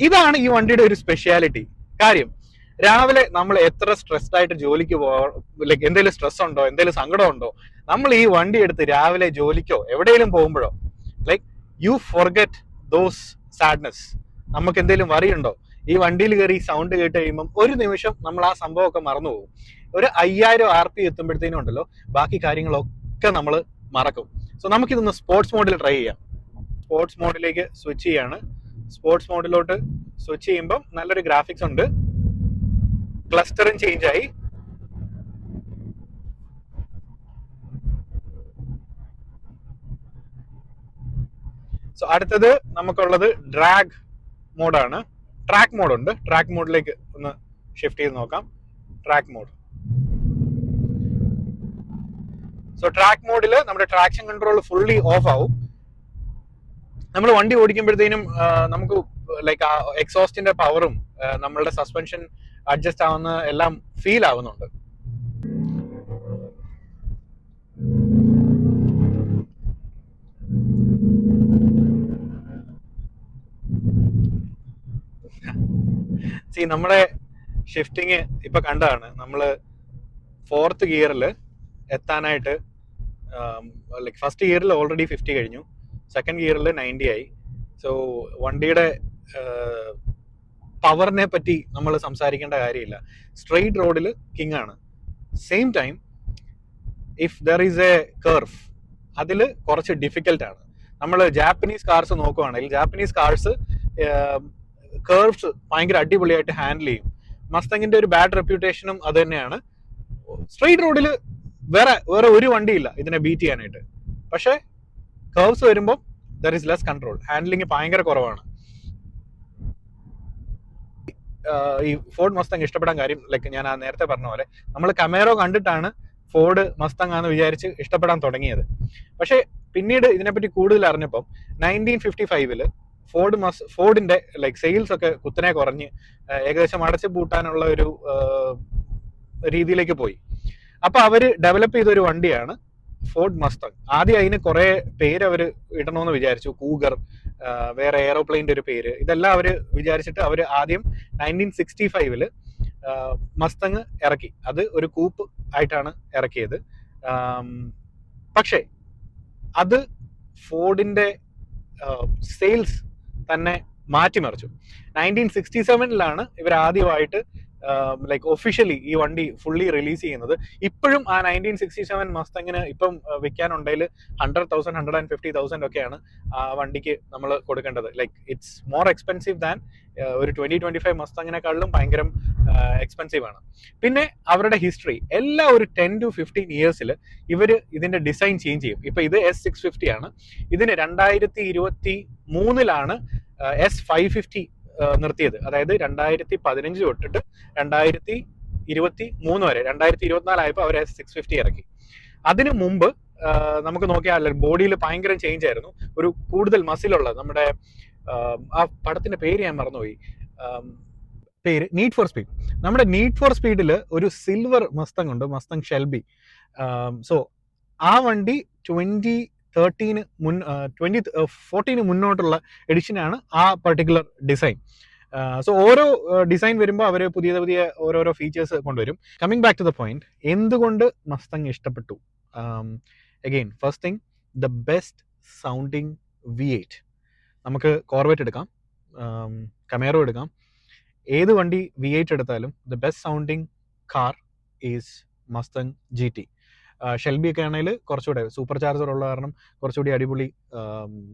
ഇതാണ് ഈ വണ്ടിയുടെ ഒരു സ്പെഷ്യാലിറ്റി. കാര്യം, രാവിലെ നമ്മൾ എത്ര സ്ട്രെസ്ഡ് ആയിട്ട് ജോലിക്ക് ലൈക്ക് എന്തെങ്കിലും സ്ട്രെസ് ഉണ്ടോ, എന്തെങ്കിലും സങ്കടം ഉണ്ടോ, നമ്മൾ ഈ വണ്ടി എടുത്ത് രാവിലെ ജോലിക്കോ എവിടെയെങ്കിലും പോകുമ്പോഴോ like you forget those sadness. നമുക്ക് എന്തെങ്കിലും വറി ഉണ്ടോ, ഈ വണ്ടിയിൽ കയറി സൗണ്ട് കേട്ട് കഴിയുമ്പം ഒരു നിമിഷം നമ്മൾ ആ സംഭവമൊക്കെ മറന്നു പോകും. ഒരു 5000 RPM എത്തുമ്പോഴത്തേനും ഉണ്ടല്ലോ ബാക്കി കാര്യങ്ങളൊക്കെ നമ്മൾ മറക്കും. സോ നമുക്കിതൊന്ന് സ്പോർട്സ് മോഡിൽ ട്രൈ ചെയ്യാം. സ്പോർട്സ് മോഡിലേക്ക് സ്വിച്ച് ചെയ്യാണ്. സ്പോർട്സ് മോഡിലോട്ട് സ്വിച്ച് ചെയ്യുമ്പോൾ നല്ലൊരു ഗ്രാഫിക്സ് ഉണ്ട്, ക്ലസ്റ്ററും ചേഞ്ച് ആയി. സോ അടുത്തത് നമുക്കുള്ളത് ഡ്രാഗ് മോഡാണ്. ട്രാക്ക് മോഡ് ഉണ്ട്. ട്രാക്ക് മോഡിലേക്ക് ഒന്ന് ഷിഫ്റ്റ് ചെയ്ത് നോക്കാം. Track mode. സോ ട്രാക്ക് മോഡിൽ നമ്മുടെ ട്രാക്ഷൻ കൺട്രോൾ ഫുള്ളി ഓഫ് ആവും. നമ്മൾ വണ്ടി ഓടിക്കുമ്പോഴത്തേനും നമുക്ക് ലൈക്ക് ആ എക്സോസ്റ്റിന്റെ പവറും നമ്മളുടെ സസ്പെൻഷൻ അഡ്ജസ്റ്റ് ആവുന്ന എല്ലാം ഫീൽ ആവുന്നുണ്ട്. നമ്മുടെ ഷിഫ്റ്റിങ് ഇപ്പൊ കണ്ടതാണ്. നമ്മള് 4th ഗിയറിൽ എത്താനായിട്ട് ലൈക്ക് ഫസ്റ്റ് ഗിയറിൽ ഓൾറെഡി 50 കഴിഞ്ഞു, സെക്കൻഡ് ഗിയറിൽ 90 ആയി. സോ വണ്ടിയുടെ പവറിനെ പറ്റി നമ്മൾ സംസാരിക്കേണ്ട കാര്യമില്ല. സ്ട്രെയിറ്റ് റോഡിൽ കിങ് ആണ്. Same time if there is A curve, അതിൽ കുറച്ച് ഡിഫിക്കൽട്ടാണ്. നമ്മൾ ജാപ്പനീസ് കാർസ് നോക്കുവാണെങ്കിൽ ജാപ്പനീസ് കാർസ് കർവ്സ് ഭയങ്കര അടിപൊളിയായിട്ട് ഹാൻഡിൽ ചെയ്യും. മസ്തങ്ങിന്റെ ഒരു ബാഡ് റെപ്യൂട്ടേഷനും അത് തന്നെയാണ്. സ്ട്രെയിറ്റ് റോഡിൽ വേറെ ഒരു വണ്ടിയില്ല ഇതിനെ ബീറ്റ് ചെയ്യാനായിട്ട്. പക്ഷെ കർവ്സ് വരുമ്പോൾ there is less control, handling ഭയങ്കര കുറവാണ്. ഈ ഫോർഡ് മസ്തങ് ഇഷ്ടപ്പെടാൻ കാര്യം ലൈക്ക് ഞാൻ നേരത്തെ പറഞ്ഞ പോലെ നമ്മൾ കമേറോ കണ്ടിട്ടാണ് ഫോർഡ് മസ്തങ് ആണെന്ന് വിചാരിച്ച് ഇഷ്ടപ്പെടാൻ തുടങ്ങിയത്. പക്ഷെ പിന്നീട് ഇതിനെപ്പറ്റി കൂടുതൽ അറിഞ്ഞപ്പം 1955 ഫോർഡിന്റെ ലൈക്ക് സെയിൽസ് ഒക്കെ കുത്തനെ കുറഞ്ഞ് ഏകദേശം അടച്ചു പൂട്ടാനുള്ള ഒരു രീതിയിലേക്ക് പോയി. അപ്പൊ അവര് ഡെവലപ്പ് ചെയ്തൊരു വണ്ടിയാണ് ഫോർഡ് മസ്തങ്. ആദ്യം അതിന് കുറെ പേര് അവർ ഇടണമെന്ന് വിചാരിച്ചു. കൂഗർ, വേറെ എയറോപ്ലെയിൻ്റെ ഒരു പേര്, ഇതെല്ലാം അവർ വിചാരിച്ചിട്ട് അവർ ആദ്യം 1965 മസ്തങ് ഇറക്കി. അത് ഒരു കൂപ്പ് ആയിട്ടാണ് ഇറക്കിയത്. പക്ഷേ അത് ഫോർഡിന്റെ സെയിൽസ് തന്നെ മാറ്റിമറിച്ചു. 1967 ഇവർ ആദ്യമായിട്ട് ലൈക്ക് ഒഫീഷ്യലി ഈ വണ്ടി ഫുള്ളി റിലീസ് ചെയ്യുന്നത്. ഇപ്പോഴും ആ 1967 മസ്തങ്ങിന് ഇപ്പം വിൽക്കാനുണ്ടെങ്കിൽ 100,000 150,000 ഒക്കെയാണ് ആ വണ്ടിക്ക് നമ്മൾ കൊടുക്കേണ്ടത്. Like it's more expensive than ഒരു 2025 മസ്തങ്ങിനെക്കാളിലും ഭയങ്കര എക്സ്പെൻസീവ് ആണ്. പിന്നെ അവരുടെ ഹിസ്റ്ററി എല്ലാ ഒരു 10 to 15 ഇയേഴ്സിൽ ഇവർ ഇതിന്റെ ഡിസൈൻ ചേഞ്ച് ചെയ്യും. ഇപ്പൊ ഇത് S650 ആണ്. ഇതിന് 2023 S550 നിർത്തിയത്. അതായത് 2015 തൊട്ടിട്ട് 2023 വരെ, 2024 ആയപ്പോൾ അവർ S650 ഇറക്കി. അതിനു മുമ്പ് നമുക്ക് നോക്കിയാൽ ബോഡിയിൽ ഭയങ്കര ചേഞ്ച് ആയിരുന്നു. ഒരു കൂടുതൽ മസിലുള്ള നമ്മുടെ ആ പടത്തിന്റെ പേര് ഞാൻ മറന്നുപോയി, പേര് നീഡ് ഫോർ സ്പീഡ്. നമ്മുടെ നീഡ് ഫോർ സ്പീഡിൽ ഒരു സിൽവർ മസ്തങ് ഉണ്ട്, മസ്തങ് ഷെൽബി. സോ ആ വണ്ടി 2014 മുന്നോട്ടുള്ള എഡിഷനാണ് ആ പർട്ടിക്കുലർ ഡിസൈൻ. സോ ഓരോ ഡിസൈൻ വരുമ്പോൾ അവർ പുതിയ പുതിയ ഓരോരോ ഫീച്ചേഴ്സ് കൊണ്ടുവരും. Coming back to the point, എന്തുകൊണ്ട് മസ്തങ് ഇഷ്ടപ്പെട്ടു? Again first thing, the best sounding V8. നമുക്ക് കോർവെറ്റ് എടുക്കാം, കമേറോ എടുക്കാം, ഏത് വണ്ടി V8 എടുത്താലും the best sounding car is Mustang GT. Shelby ഒക്കെ ആണെങ്കിൽ കുറച്ചുകൂടെ സൂപ്പർ ചാർജർ ഉള്ള കാരണം കുറച്ചുകൂടി അടിപൊളി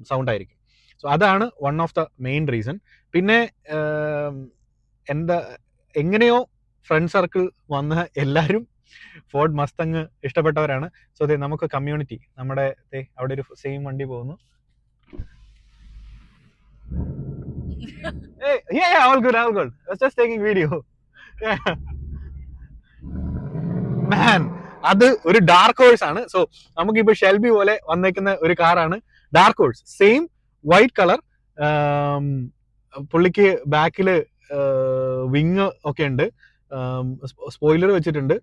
സൗണ്ട് ആയിരിക്കും. സോ അതാണ് one of the main reason. പിന്നെ എങ്ങനെയോ ഫ്രണ്ട് സർക്കിൾ വന്ന എല്ലാവരും ഫോർഡ് മസ്തങ് ഇഷ്ടപ്പെട്ടവരാണ്. സോ അതെ, നമുക്ക് കമ്മ്യൂണിറ്റി, നമ്മുടെ അവിടെ ഒരു സെയിം വണ്ടി പോകുന്നു. Hey, yeah, all good. I was just taking video. Man, അത് ഒരു ഡാർക്ക് ഹോഴ്സ് ആണ്. സോ നമുക്കിപ്പോ ഷെൽബി പോലെ വന്നേക്കുന്ന ഒരു കാറാണ് dark horse. Same white colour, പുള്ളിക്ക് ബാക്കില് വിങ് ഒക്കെ ഉണ്ട്, സ്പോയിലർ വെച്ചിട്ടുണ്ട്.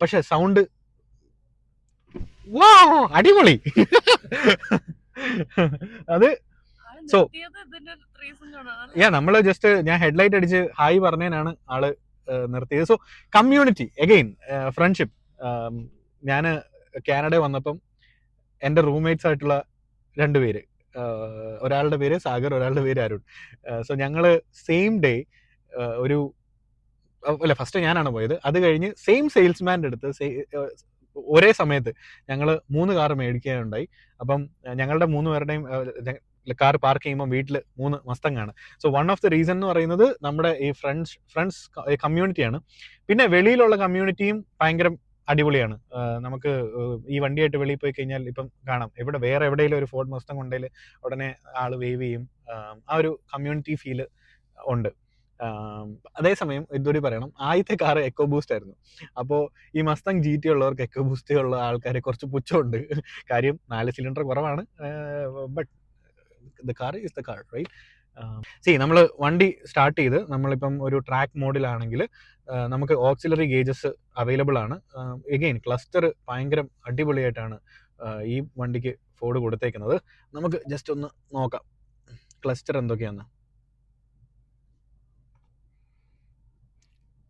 പക്ഷെ സൗണ്ട് അടിപൊളി. അത് സോ നമ്മള് ജസ്റ്റ് ഞാൻ ഹെഡ്ലൈറ്റ് അടിച്ച് ഹായ് പറഞ്ഞതിനാണ് ആള് നിർത്തിയത്. So community, again friendship. ഞാൻ കാനഡ വന്നപ്പം എൻ്റെ റൂംമേറ്റ്സ് ആയിട്ടുള്ള 2 പേര്, ഒരാളുടെ പേര് സാഗർ, ഒരാളുടെ പേര് അരുൺ. സോ ഞങ്ങള് സെയിം ഡേ ഫസ്റ്റ് ഞാനാണ് പോയത്. അത് കഴിഞ്ഞ് സെയിം സെയിൽസ്മാൻ്റെ അടുത്ത് ഒരേ സമയത്ത് ഞങ്ങൾ 3 കാർ മേടിക്കാനുണ്ടായി. അപ്പം ഞങ്ങളുടെ 3 പേരുടെയും കാർ പാർക്ക് ചെയ്യുമ്പോൾ വീട്ടിൽ 3 മസ്തങ്ങാണ്. So one of the reason എന്ന് പറയുന്നത് നമ്മുടെ ഈ ഫ്രണ്ട്സ് കമ്മ്യൂണിറ്റിയാണ്. പിന്നെ വെളിയിലുള്ള കമ്മ്യൂണിറ്റിയും ഭയങ്കര അടിപൊളിയാണ്. നമുക്ക് ഈ വണ്ടിയായിട്ട് വെളിയിൽ പോയി കഴിഞ്ഞാൽ ഇപ്പം കാണാം, വേറെ എവിടെയെങ്കിലും ഒരു ഫോർഡ് മസ്തങ് ഉണ്ടെങ്കിൽ ഉടനെ ആൾ വേവ് ചെയ്യും. ആ ഒരു കമ്മ്യൂണിറ്റി ഫീല് ഉണ്ട്. അതേസമയം ഇതുകൂടി പറയണം, ആദ്യത്തെ കാർ എക്കോ ബൂസ്റ്റ് ആയിരുന്നു. അപ്പോൾ ഈ മസ്തങ് GT ഉള്ളവർക്ക് എക്കോ ബൂസ്റ്റ് ഉള്ള ആൾക്കാരെ കുറച്ച് പുച്ഛമുണ്ട്. കാര്യം 4 സിലിണ്ടർ കുറവാണ്. But the car is the car, right? നമ്മൾ വണ്ടി സ്റ്റാർട്ട് ചെയ്ത് നമ്മളിപ്പം ഒരു ട്രാക്ക് മോഡിലാണെങ്കിൽ നമുക്ക് ഓക്സിലറി ഗേജസ് അവൈലബിൾ ആണ്. എഗെയിൻ ക്ലസ്റ്റർ ഭയങ്കര അടിപൊളിയായിട്ടാണ് ഈ വണ്ടിക്ക് ഫോർഡ് കൊടുത്തേക്കുന്നത്. നമുക്ക് ജസ്റ്റ് ഒന്ന് നോക്കാം ക്ലസ്റ്റർ എന്തൊക്കെയാന്ന്.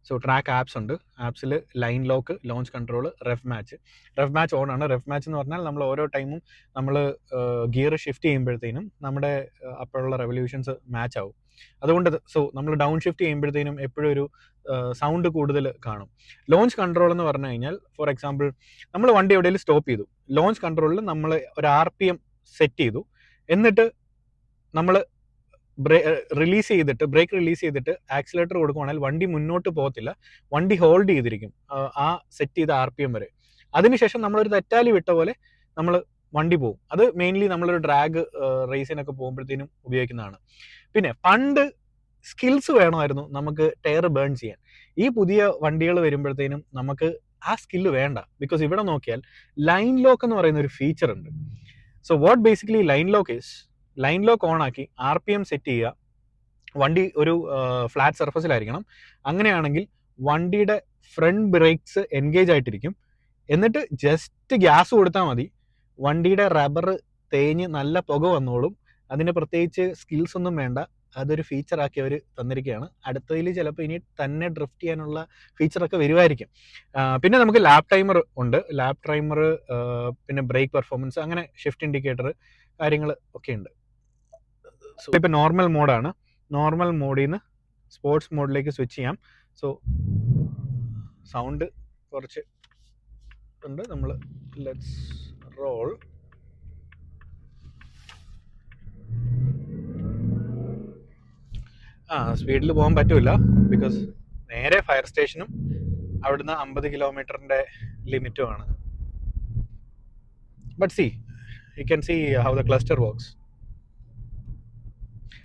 സോ ട്രാക്ക് ആപ്സ് ഉണ്ട്. ആപ്സിൽ line lock, launch control, rev match on ആണ്. റെഫ് മാച്ച് എന്ന് പറഞ്ഞാൽ നമ്മൾ ഓരോ ടൈമും നമ്മൾ ഗിയർ ഷിഫ്റ്റ് ചെയ്യുമ്പോഴത്തേനും നമ്മുടെ അപ്പോഴുള്ള റെവല്യൂഷൻസ് മാച്ച് ആവും. അതുകൊണ്ട് നമ്മൾ ഡൗൺ ഷിഫ്റ്റ് ചെയ്യുമ്പോഴത്തേനും എപ്പോഴും ഒരു സൗണ്ട് കൂടുതൽ കാണും. ലോഞ്ച് കൺട്രോൾ എന്ന് പറഞ്ഞു കഴിഞ്ഞാൽ, ഫോർ എക്സാമ്പിൾ നമ്മൾ വണ്ടി എവിടെയെങ്കിലും സ്റ്റോപ്പ് ചെയ്തു, ലോഞ്ച് കൺട്രോളിൽ നമ്മൾ ഒരു RPM സെറ്റ് ചെയ്തു, എന്നിട്ട് നമ്മൾ ബ്രേക്ക് റിലീസ് ചെയ്തിട്ട് ആക്സിലേറ്റർ കൊടുക്കുവാണെങ്കിൽ വണ്ടി മുന്നോട്ട് പോകത്തില്ല, വണ്ടി ഹോൾഡ് ചെയ്തിരിക്കും ആ സെറ്റ് ചെയ്ത RPM വരെ. അതിനുശേഷം നമ്മളൊരു തെറ്റാലി വിട്ട പോലെ നമ്മൾ വണ്ടി പോകും. അത് മെയിൻലി നമ്മളൊരു ഡ്രാഗ് റേസിനൊക്കെ പോകുമ്പോഴത്തേനും ഉപയോഗിക്കുന്നതാണ്. പിന്നെ പണ്ട് സ്കിൽസ് വേണമായിരുന്നു നമുക്ക് ടയർ ബേൺ ചെയ്യാൻ. ഈ പുതിയ വണ്ടികൾ വരുമ്പോഴത്തേനും നമുക്ക് ആ സ്കില്ല് വേണ്ട. ബിക്കോസ് ഇവിടെ നോക്കിയാൽ ലൈൻ ലോക്ക് എന്ന് പറയുന്ന ഒരു ഫീച്ചർ ഉണ്ട്. So what basically line lock is, line lock on ആക്കി RPM സെറ്റ് ചെയ്യുക, വണ്ടി ഒരു ഫ്ലാറ്റ് സർഫസിലായിരിക്കണം. അങ്ങനെയാണെങ്കിൽ വണ്ടിയുടെ ഫ്രണ്ട് ബ്രേക്സ് എൻഗേജ് ആയിട്ടിരിക്കും. എന്നിട്ട് ജസ്റ്റ് ഗ്യാസ് കൊടുത്താൽ മതി, വണ്ടിയുടെ റബ്ബർ തേഞ്ഞ് നല്ല പുക വന്നോളും. അതിന് പ്രത്യേകിച്ച് സ്കിൽസ് ഒന്നും വേണ്ട. അതൊരു ഫീച്ചറാക്കി അവർ തന്നിരിക്കുകയാണ്. അടുത്തതിൽ ചിലപ്പോൾ ഇനി തന്നെ ഡ്രിഫ്റ്റ് ചെയ്യാനുള്ള ഫീച്ചറൊക്കെ വരുമായിരിക്കും. പിന്നെ നമുക്ക് ലാപ്പ് ടൈമർ ഉണ്ട്. ലാപ്പ് ടൈമർ, പിന്നെ ബ്രേക്ക് പെർഫോമൻസ്, അങ്ങനെ ഷിഫ്റ്റ് ഇൻഡിക്കേറ്റർ കാര്യങ്ങൾ ഒക്കെ ഉണ്ട്. സോ ഇപ്പം നോർമൽ മോഡാണ്. നോർമൽ മോഡിൽ നിന്ന് സ്പോർട്സ് മോഡിലേക്ക് സ്വിച്ച് ചെയ്യാം. സോ സൗണ്ട് കുറച്ച് ഉണ്ട്. നമ്മൾ ലെറ്റ്സ് റോൾ. സ്പീഡിൽ പോകാൻ പറ്റില്ല, ബിക്കോസ് നേരെ ഫയർ സ്റ്റേഷനും അവിടുന്ന് 50 കിലോമീറ്ററിൻ്റെ ലിമിറ്റുമാണ്. But you can see how the cluster works.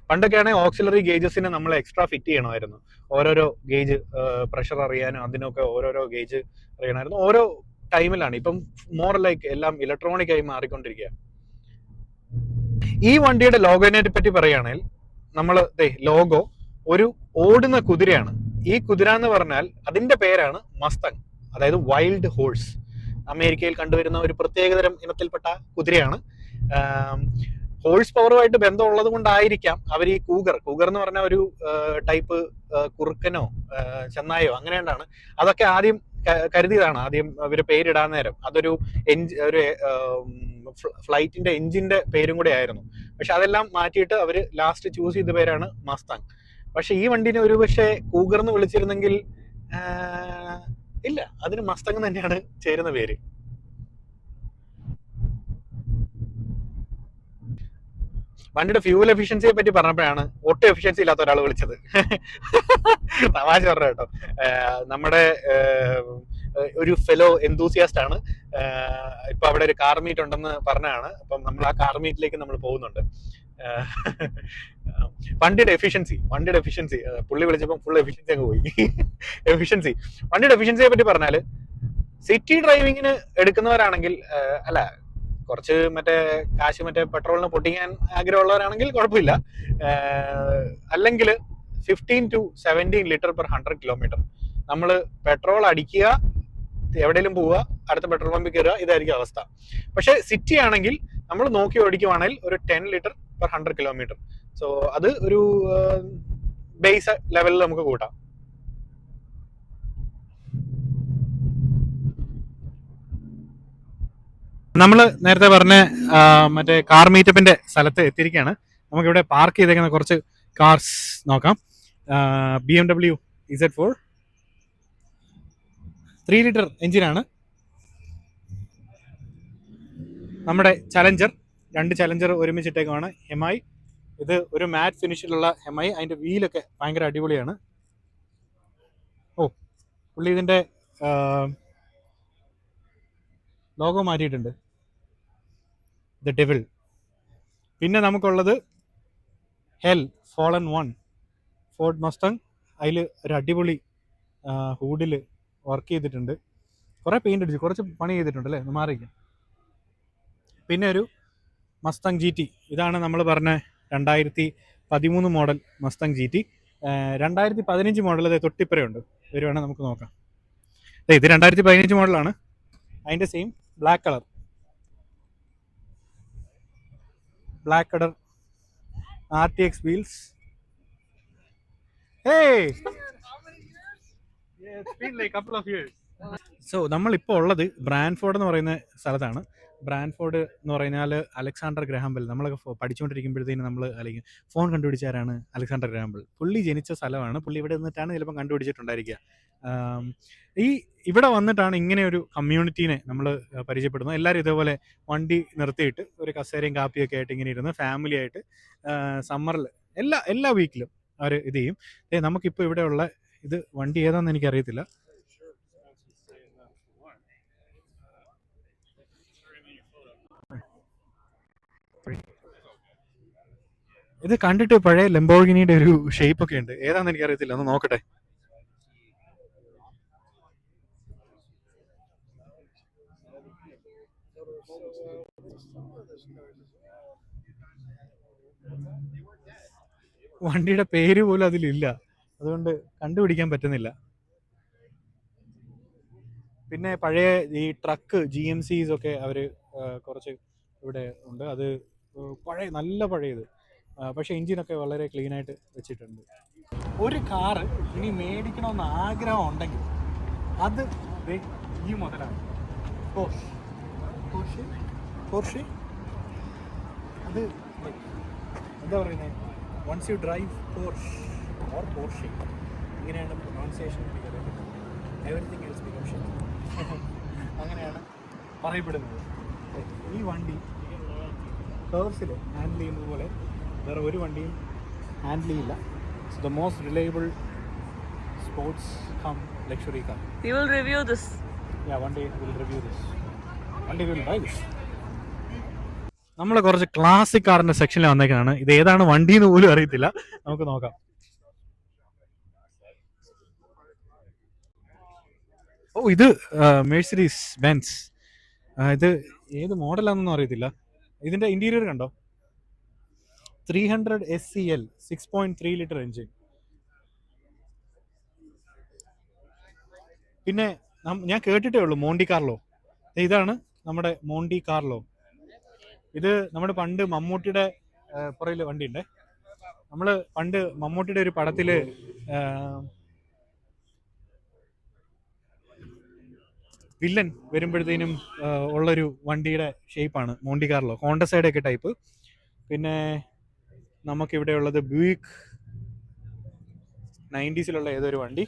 പണ്ടൊക്കെയാണെങ്കിൽ ഓക്സിലറി ഗേജസിന് നമ്മൾ എക്സ്ട്രാ ഫിറ്റ് ചെയ്യണമായിരുന്നു. ഓരോരോ ഗേജ് പ്രഷർ അറിയാനും അതിനൊക്കെ ഓരോരോ ഗേജ് അറിയണമായിരുന്നു. ഓരോ ടൈമിലാണ്. ഇപ്പം മോർ ലൈക്ക് എല്ലാം ഇലക്ട്രോണിക് ആയി മാറിക്കൊണ്ടിരിക്കുക. ഈ വണ്ടിയുടെ ലോഗോനെ പറ്റി പറയുകയാണെങ്കിൽ, നമ്മൾ ലോഗോ ഒരു ഓടുന്ന കുതിരയാണ്. ഈ കുതിര എന്ന് പറഞ്ഞാൽ അതിന്റെ പേരാണ് മസ്തങ്, അതായത് വൈൽഡ് ഹോഴ്സ്. അമേരിക്കയിൽ കണ്ടുവരുന്ന ഒരു പ്രത്യേകതരം ഇനത്തിൽപ്പെട്ട കുതിരയാണ്. ഹോഴ്സ് പവറുമായിട്ട് ബന്ധമുള്ളത് കൊണ്ടായിരിക്കാം അവർ ഈ കൂഗർ എന്ന് പറഞ്ഞ ഒരു ടൈപ്പ് കുറുക്കനോ ചെന്നായോ അങ്ങനെ ഉണ്ടാണ് അതൊക്കെ ആദ്യം കരുതിയതാണ്. ആദ്യം അവർ പേരിടാൻ നേരം അതൊരു ഒരു ഫ്ലൈറ്റിന്റെ എഞ്ചിന്റെ പേരും കൂടെ ആയിരുന്നു. പക്ഷെ അതെല്ലാം മാറ്റിയിട്ട് അവർ ലാസ്റ്റ് ചൂസ് ചെയ്ത പേരാണ് മസ്താങ്. പക്ഷെ ഈ വണ്ടിനെ ഒരു പക്ഷേ കൂഗർ എന്ന് വിളിച്ചിരുന്നെങ്കിൽ ഇല്ല, അതിന് മസ്തങ് തന്നെയാണ് ചേരുന്ന പേര്. വണ്ടിയുടെ ഫ്യൂവൽ എഫിഷ്യൻസിയെ പറ്റി പറഞ്ഞപ്പോഴാണ് ഒട്ടും എഫിഷ്യൻസി ഇല്ലാത്ത ഒരാൾ വിളിച്ചത്. തമാശ പറഞ്ഞ കേട്ടോ. നമ്മുടെ ഒരു ഫെലോ എന്തൂസിയാസ്റ്റ് ആണ്. ഇപ്പൊ അവിടെ ഒരു കാർ മീറ്റ് ഉണ്ടെന്ന് പറഞ്ഞാണ്. അപ്പം നമ്മൾ ആ കാർ മീറ്റിലേക്ക് നമ്മൾ പോകുന്നുണ്ട്. വണ്ടിയുടെ എഫിഷ്യൻസി പുള്ളി വിളിച്ചപ്പോൾ ഫുൾ എഫിഷ്യൻസി അങ്ങ് പോയി. വണ്ടിയുടെ എഫിഷ്യൻസിയെ പറ്റി പറഞ്ഞാല് സിറ്റി ഡ്രൈവിങ്ങിന് എടുക്കുന്നവരാണെങ്കിൽ അല്ല, കുറച്ച് കാശ് പെട്രോളിന് പൊട്ടിക്കാൻ ആഗ്രഹമുള്ളവരാണെങ്കിൽ കുഴപ്പമില്ല. അല്ലെങ്കിൽ 15 to 17 ലിറ്റർ പെർ 100 കിലോമീറ്റർ നമ്മൾ പെട്രോൾ അടിക്കുക, എവിടെയെങ്കിലും പോവുക, അടുത്ത പെട്രോൾ പമ്പിൽ കയറുക, ഇതായിരിക്കും അവസ്ഥ. പക്ഷെ സിറ്റി ആണെങ്കിൽ നമ്മൾ നോക്കി ഓടിക്കുവാണെങ്കിൽ ഒരു 10 ലിറ്റർ പെർ 100 കിലോമീറ്റർ. സോ അത് ഒരു ബേസ് ലെവലിൽ നമുക്ക് കൂട്ടാം. നമ്മൾ നേരത്തെ പറഞ്ഞ കാർ മീറ്റപ്പിന്റെ സ്ഥലത്ത് എത്തിയിരിക്കുകയാണ്. നമുക്കിവിടെ പാർക്ക് ചെയ്തേക്കുന്ന കുറച്ച് കാർസ് നോക്കാം. BMW Z4 3 ലിറ്റർ എഞ്ചിനാണ്. നമ്മുടെ ചലഞ്ചർ, 2 ചലഞ്ചർ ഒരുമിച്ചിട്ടേക്കുമാണ്. ഹെമായി, ഇത് ഒരു മാറ്റ് ഫിനിഷിലുള്ള ഹെമായി. അതിന്റെ വീലൊക്കെ ഭയങ്കര അടിപൊളിയാണ്. പുള്ളി ഇതിന്റെ ലോഗോ മാറ്റിയിട്ടുണ്ട്, ദ ഡെവിൾ. പിന്നെ നമുക്കുള്ളത് ഹെൽ ഫോളൻ 1 ഫോർഡ് മസ്തങ്. അതിൽ ഒരു അടിപൊളി ഹൂഡിൽ വർക്ക് ചെയ്തിട്ടുണ്ട്. കുറേ പെയിന്റ് അടിച്ചു, കുറച്ച് പണി ചെയ്തിട്ടുണ്ട് അല്ലേ, മാറിയിരിക്കും. പിന്നെ ഒരു മസ്തങ് GT, ഇതാണ് നമ്മൾ പറഞ്ഞ 2013 മോഡൽ മസ്തങ് GT. 2015 മോഡൽ അത് തൊട്ടിപ്പുറയുണ്ട്, വരുവാണെങ്കിൽ നമുക്ക് നോക്കാം. ഇത് 2015 മോഡലാണ്. അതിൻ്റെ same black colour RTX wheels. Hey, yeah, it's been like a couple of years. So നമ്മളിപ്പോൾ ഉള്ളത് ബ്രാൻഫോർഡ് എന്ന് പറയുന്ന സ്ഥലത്താണ്. ബ്രാൻഫോർഡ് എന്ന് പറഞ്ഞാൽ അലക്സാണ്ടർ ഗ്രഹാം ബെൽ. നമ്മളൊക്കെ പഠിച്ചുകൊണ്ടിരിക്കുമ്പോഴത്തേനും നമ്മൾ അല്ലെങ്കിൽ ഫോൺ കണ്ടുപിടിച്ചാരാണ് അലക്സാണ്ടർ ഗ്രഹാം ബെൽ. പുള്ളി ജനിച്ച സ്ഥലമാണ്. പുള്ളി ഇവിടെ നിന്നിട്ടാണ് ചിലപ്പോൾ കണ്ടുപിടിച്ചിട്ടുണ്ടായിരിക്കുക. ഇവിടെ വന്നിട്ടാണ് ഇങ്ങനെ ഒരു കമ്മ്യൂണിറ്റീനെ നമ്മൾ പരിചയപ്പെടുന്നത്. എല്ലാവരും ഇതേപോലെ വണ്ടി നിർത്തിയിട്ട് ഒരു കസേരയും കാപ്പിയൊക്കെ ആയിട്ട് ഇങ്ങനെ ഇരുന്ന് ഫാമിലി ആയിട്ട് സമ്മറിൽ എല്ലാ വീക്കിലും അവർ ഇത് ചെയ്യും. നമുക്കിപ്പോൾ ഇവിടെയുള്ള ഇത് വണ്ടി ഏതാണെന്ന് എനിക്കറിയത്തില്ല. ഇത് കണ്ടിട്ട് പഴയ ലംബോർഗിനിയുടെ ഒരു ഷേപ്പ് ഒക്കെ ഉണ്ട്. ഏതാണെന്ന് എനിക്കറിയത്തില്ല, ഒന്ന് നോക്കട്ടെ. വണ്ടിയുടെ പേര് പോലും അതിലില്ല, അതുകൊണ്ട് കണ്ടുപിടിക്കാൻ പറ്റുന്നില്ല. പിന്നെ പഴയ ഈ ട്രക്ക് GMCs ഒക്കെ അവർ കുറച്ച് ഇവിടെ ഉണ്ട്. അത് നല്ല പഴയത്, പക്ഷെ എഞ്ചിനൊക്കെ വളരെ ക്ലീൻ ആയിട്ട് വെച്ചിട്ടുണ്ട്. ഒരു കാറ് ഇനി മേടിക്കണമെന്ന് ആഗ്രഹം ഉണ്ടെങ്കിൽ അത് ഈ മുതലാണ് പോർഷെ. അത് എന്താ പറയുന്നത്, വൺസ് യു ഡ്രൈവ് പോർഷെ ഇങ്ങനെയാണ് pronunciation. Everything else become shit, അങ്ങനെയാണ് പറയപ്പെടുന്നത്. ഈ വണ്ടി കേർവ്സിൽ ഹാൻഡിൽ ചെയ്യുന്നത് പോലെ വേറെ ഒരു വണ്ടിയും ഹാൻഡിൽ ചെയ്യില്ല. It's the most reliable sports cum luxury car. We will review this. Yeah, one day we will review this. One day we will buy this. നമ്മൾ കുറച്ച് ക്ലാസിക് കാറിന്റെ സെക്ഷനിൽ വന്നേക്കാണ്. ഇത് ഏതാണ് വണ്ടി എന്ന് പോലും അറിയത്തില്ല, നമുക്ക് നോക്കാം. ഇത് മെഴ്സിഡീസ് ബെൻസ്. ഇത് ഏത് മോഡലാണെന്നൊന്നും അറിയത്തില്ല. ഇതിന്റെ ഇന്റീരിയർ കണ്ടോ, 300 SCL 6.3 ലിറ്റർ എഞ്ചിൻ. പിന്നെ ഞാൻ കേട്ടിട്ടേ ഉള്ളൂ മോണ്ടി കാർലോ. ഇതാണ് നമ്മുടെ മോണ്ടി കാർലോ. ഇത് നമ്മുടെ പണ്ട് മമ്മൂട്ടിയുടെ പുറയിൽ വണ്ടിയുണ്ട്. നമ്മൾ പണ്ട് മമ്മൂട്ടിയുടെ ഒരു പടത്തില് വില്ലൻ വരുമ്പോഴത്തേനും ഉള്ളൊരു വണ്ടിയുടെ ഷേപ്പാണ് മോണ്ടി കാർലോ, ഹോണ്ടസൈഡ് ഒക്കെ ടൈപ്പ്. പിന്നെ നമുക്കിവിടെ ഉള്ളത് ബ്യൂയിക്ക് 90s ഏതൊരു വണ്ടി.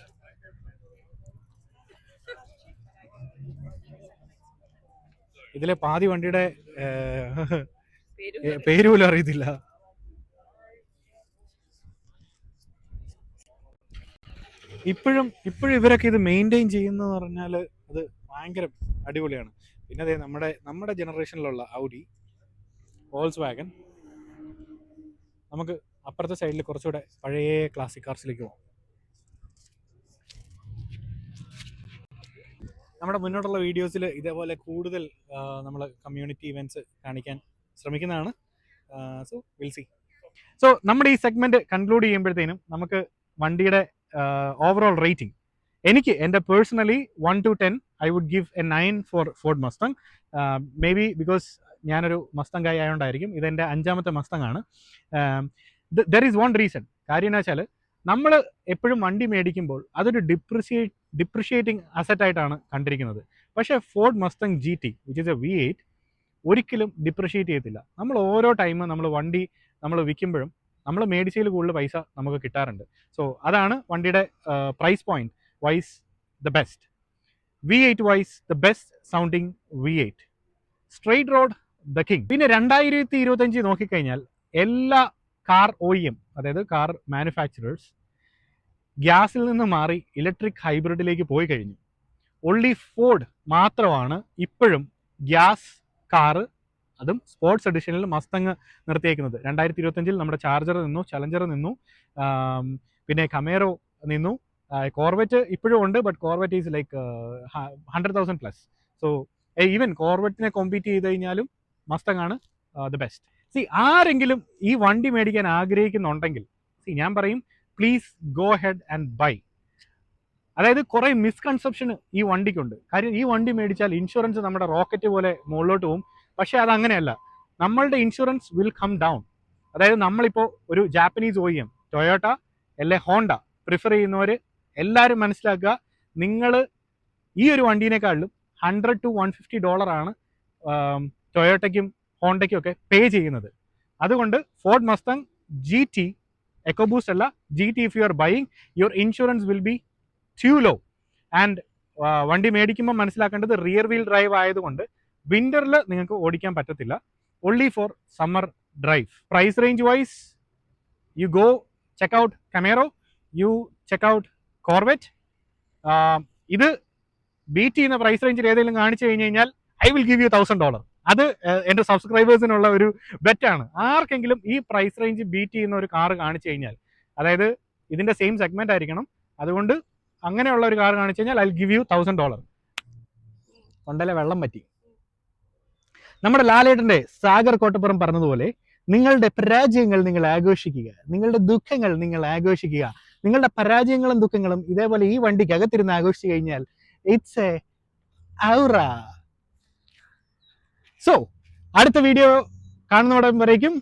ഇതിലെ പാതി വണ്ടിയുടെ പേര് പോലും അറിയത്തില്ല. ഇപ്പോഴും ഇവരൊക്കെ ഇത് മെയിൻറ്റെയിൻ ചെയ്യുന്നതെന്ന് പറഞ്ഞാൽ അത് ഭയങ്കര അടിപൊളിയാണ്. പിന്നെ അതെ നമ്മുടെ ജനറേഷനിലുള്ള ഔഡി, വോൾസ് വാഗൻ. നമുക്ക് അപ്പുറത്തെ സൈഡിൽ കുറച്ചുകൂടെ പഴയ ക്ലാസിക് കാർസിലേക്ക് പോകാം. നമ്മുടെ മുന്നോട്ടുള്ള വീഡിയോസിൽ ഇതേപോലെ കൂടുതൽ നമ്മൾ കമ്മ്യൂണിറ്റി ഇവൻറ്റ്സ് കാണിക്കാൻ ശ്രമിക്കുന്നതാണ്. So will see. സോ നമ്മുടെ ഈ സെഗ്മെൻറ്റ് കൺക്ലൂഡ് ചെയ്യുമ്പോഴത്തേനും നമുക്ക് വണ്ടിയുടെ ഓവറോൾ റേറ്റിംഗ്, എനിക്ക് എൻ്റെ personally 1 to 10 I would give a 9 for Ford Mustang. Maybe because ഞാനൊരു മസ്തങ് ഗായ് ആയതുകൊണ്ടായിരിക്കും. ഇതെൻ്റെ 5ാമത്തെ മസ്തങ് ആണ്. There is one reason. കാര്യം എന്ന് വെച്ചാൽ നമ്മൾ എപ്പോഴും വണ്ടി മേടിക്കുമ്പോൾ അതൊരു ഡിപ്രിഷിയേറ്റിംഗ് അസറ്റായിട്ടാണ് കണ്ടിരിക്കുന്നത്. പക്ഷേ Ford Mustang GT which is a V8 ഒരിക്കലും ഡിപ്രിഷിയേറ്റ് ചെയ്യത്തില്ല. നമ്മൾ ഓരോ ടൈം നമ്മൾ വണ്ടി നമ്മൾ വിൽക്കുമ്പോഴും നമ്മൾ മേടിച്ചതിൽ കൂടുതൽ പൈസ നമുക്ക് കിട്ടാറുണ്ട്. സോ അതാണ് വണ്ടിയുടെ price point wise the best. V8 wise the best sounding V8. Straight road the king. പിന്നെ 2025 നോക്കിക്കഴിഞ്ഞാൽ എല്ലാ കാർ OEM, അതായത് കാർ മാനുഫാക്ചറേഴ്സ് ഗ്യാസിൽ നിന്ന് മാറി ഇലക്ട്രിക് ഹൈബ്രിഡിലേക്ക് പോയി കഴിഞ്ഞു. ഒൺലി ഫോർഡ് മാത്രമാണ് ഇപ്പോഴും ഗ്യാസ് കാറ്, അതും സ്പോർട്സ് എഡിഷനിൽ മസ്തങ് നിർത്തിയേക്കുന്നത്. 2025 നമ്മുടെ ചാർജർ നിന്നു, ചലഞ്ചർ നിന്നു, പിന്നെ കമേറോ നിന്നു, കോർവെറ്റ് ഇപ്പോഴും ഉണ്ട്. But Corvette is like 100,000 plus. So even കോർവെറ്റിനെ കോമ്പീറ്റ് ചെയ്ത് കഴിഞ്ഞാലും മസ്തങ് ആണ് ദ ബെസ്റ്റ്. ആരെങ്കിലും ഈ വണ്ടി മേടിക്കാൻ ആഗ്രഹിക്കുന്നുണ്ടെങ്കിൽ ഞാൻ പറയും please go ahead and buy. അതായത് കുറേ മിസ്കൺസെപ്ഷൻ ഈ വണ്ടിക്കുണ്ട്. കാര്യം ഈ വണ്ടി മേടിച്ചാൽ ഇൻഷുറൻസ് നമ്മുടെ റോക്കറ്റ് പോലെ മുകളിലോട്ട് പോകും. പക്ഷേ അതങ്ങനെയല്ല. നമ്മളുടെ ഇൻഷുറൻസ് വിൽ കം ഡൗൺ. അതായത് നമ്മളിപ്പോൾ ഒരു ജാപ്പനീസ് OEM ടൊയോട്ട അല്ലെ ഹോണ്ട പ്രിഫർ ചെയ്യുന്നവർ എല്ലാവരും മനസ്സിലാക്കുക, നിങ്ങൾ ഈ ഒരു വണ്ടീനേക്കാളും $100 to $150 ടൊയോട്ടയ്ക്കും ഹോണ്ടയ്ക്കും ഒക്കെ പേ ചെയ്യുന്നത്. അതുകൊണ്ട് ഫോർഡ് മസ്തങ് GT, EcoBoost അല്ല, GT if you are buying, your insurance will be too low. And വണ്ടി മേടിക്കുമ്പോൾ മനസ്സിലാക്കേണ്ടത് റിയർ വീൽ ഡ്രൈവ് ആയതുകൊണ്ട് വിൻ്ററിൽ നിങ്ങൾക്ക് ഓടിക്കാൻ പറ്റത്തില്ല. Only for summer drive. Price range wise you go check out Camaro, you check out Corvette. ഇത് beat ചെയ്യുന്ന price റേഞ്ചിൽ ഏതെങ്കിലും കാണിച്ചു കഴിഞ്ഞ് കഴിഞ്ഞാൽ ഐ വിൽ ഗിവ് യു $1,000. അത് എൻ്റെ സബ്സ്ക്രൈബേഴ്സിനുള്ള ഒരു ബെറ്റാണ്. ആർക്കെങ്കിലും ഈ പ്രൈസ് റേഞ്ച് ബീറ്റ് ചെയ്യുന്ന ഒരു കാറ് കാണിച്ചു കഴിഞ്ഞാൽ, അതായത് ഇതിൻ്റെ സെയിം സെഗ്മെൻ്റ് ആയിരിക്കണം, അതുകൊണ്ട് അങ്ങനെയുള്ള ഒരു കാർ കാണിച്ചു കഴിഞ്ഞാൽ ഐ വിൽ ഗിവ് യു $1,000. കൊണ്ടല്ലേ വെള്ളം പറ്റി. നമ്മുടെ ലാലേട്ടൻ്റെ സാഗർ കോട്ടപ്പുറം പറഞ്ഞതുപോലെ നിങ്ങളുടെ പരാജയങ്ങൾ നിങ്ങൾ ആഘോഷിക്കുക, നിങ്ങളുടെ ദുഃഖങ്ങൾ നിങ്ങൾ ആഘോഷിക്കുക. നിങ്ങളുടെ പരാജയങ്ങളും ദുഃഖങ്ങളും ഇതേപോലെ ഈ വണ്ടിക്ക് അകത്തിരുന്ന് ആഘോഷിച്ചു കഴിഞ്ഞാൽ ഇറ്റ്സ് എ ഔറ. സോ അടുത്ത വീഡിയോ കാണുന്നതോടൊപ്പം വരേക്കും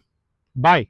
ബൈ.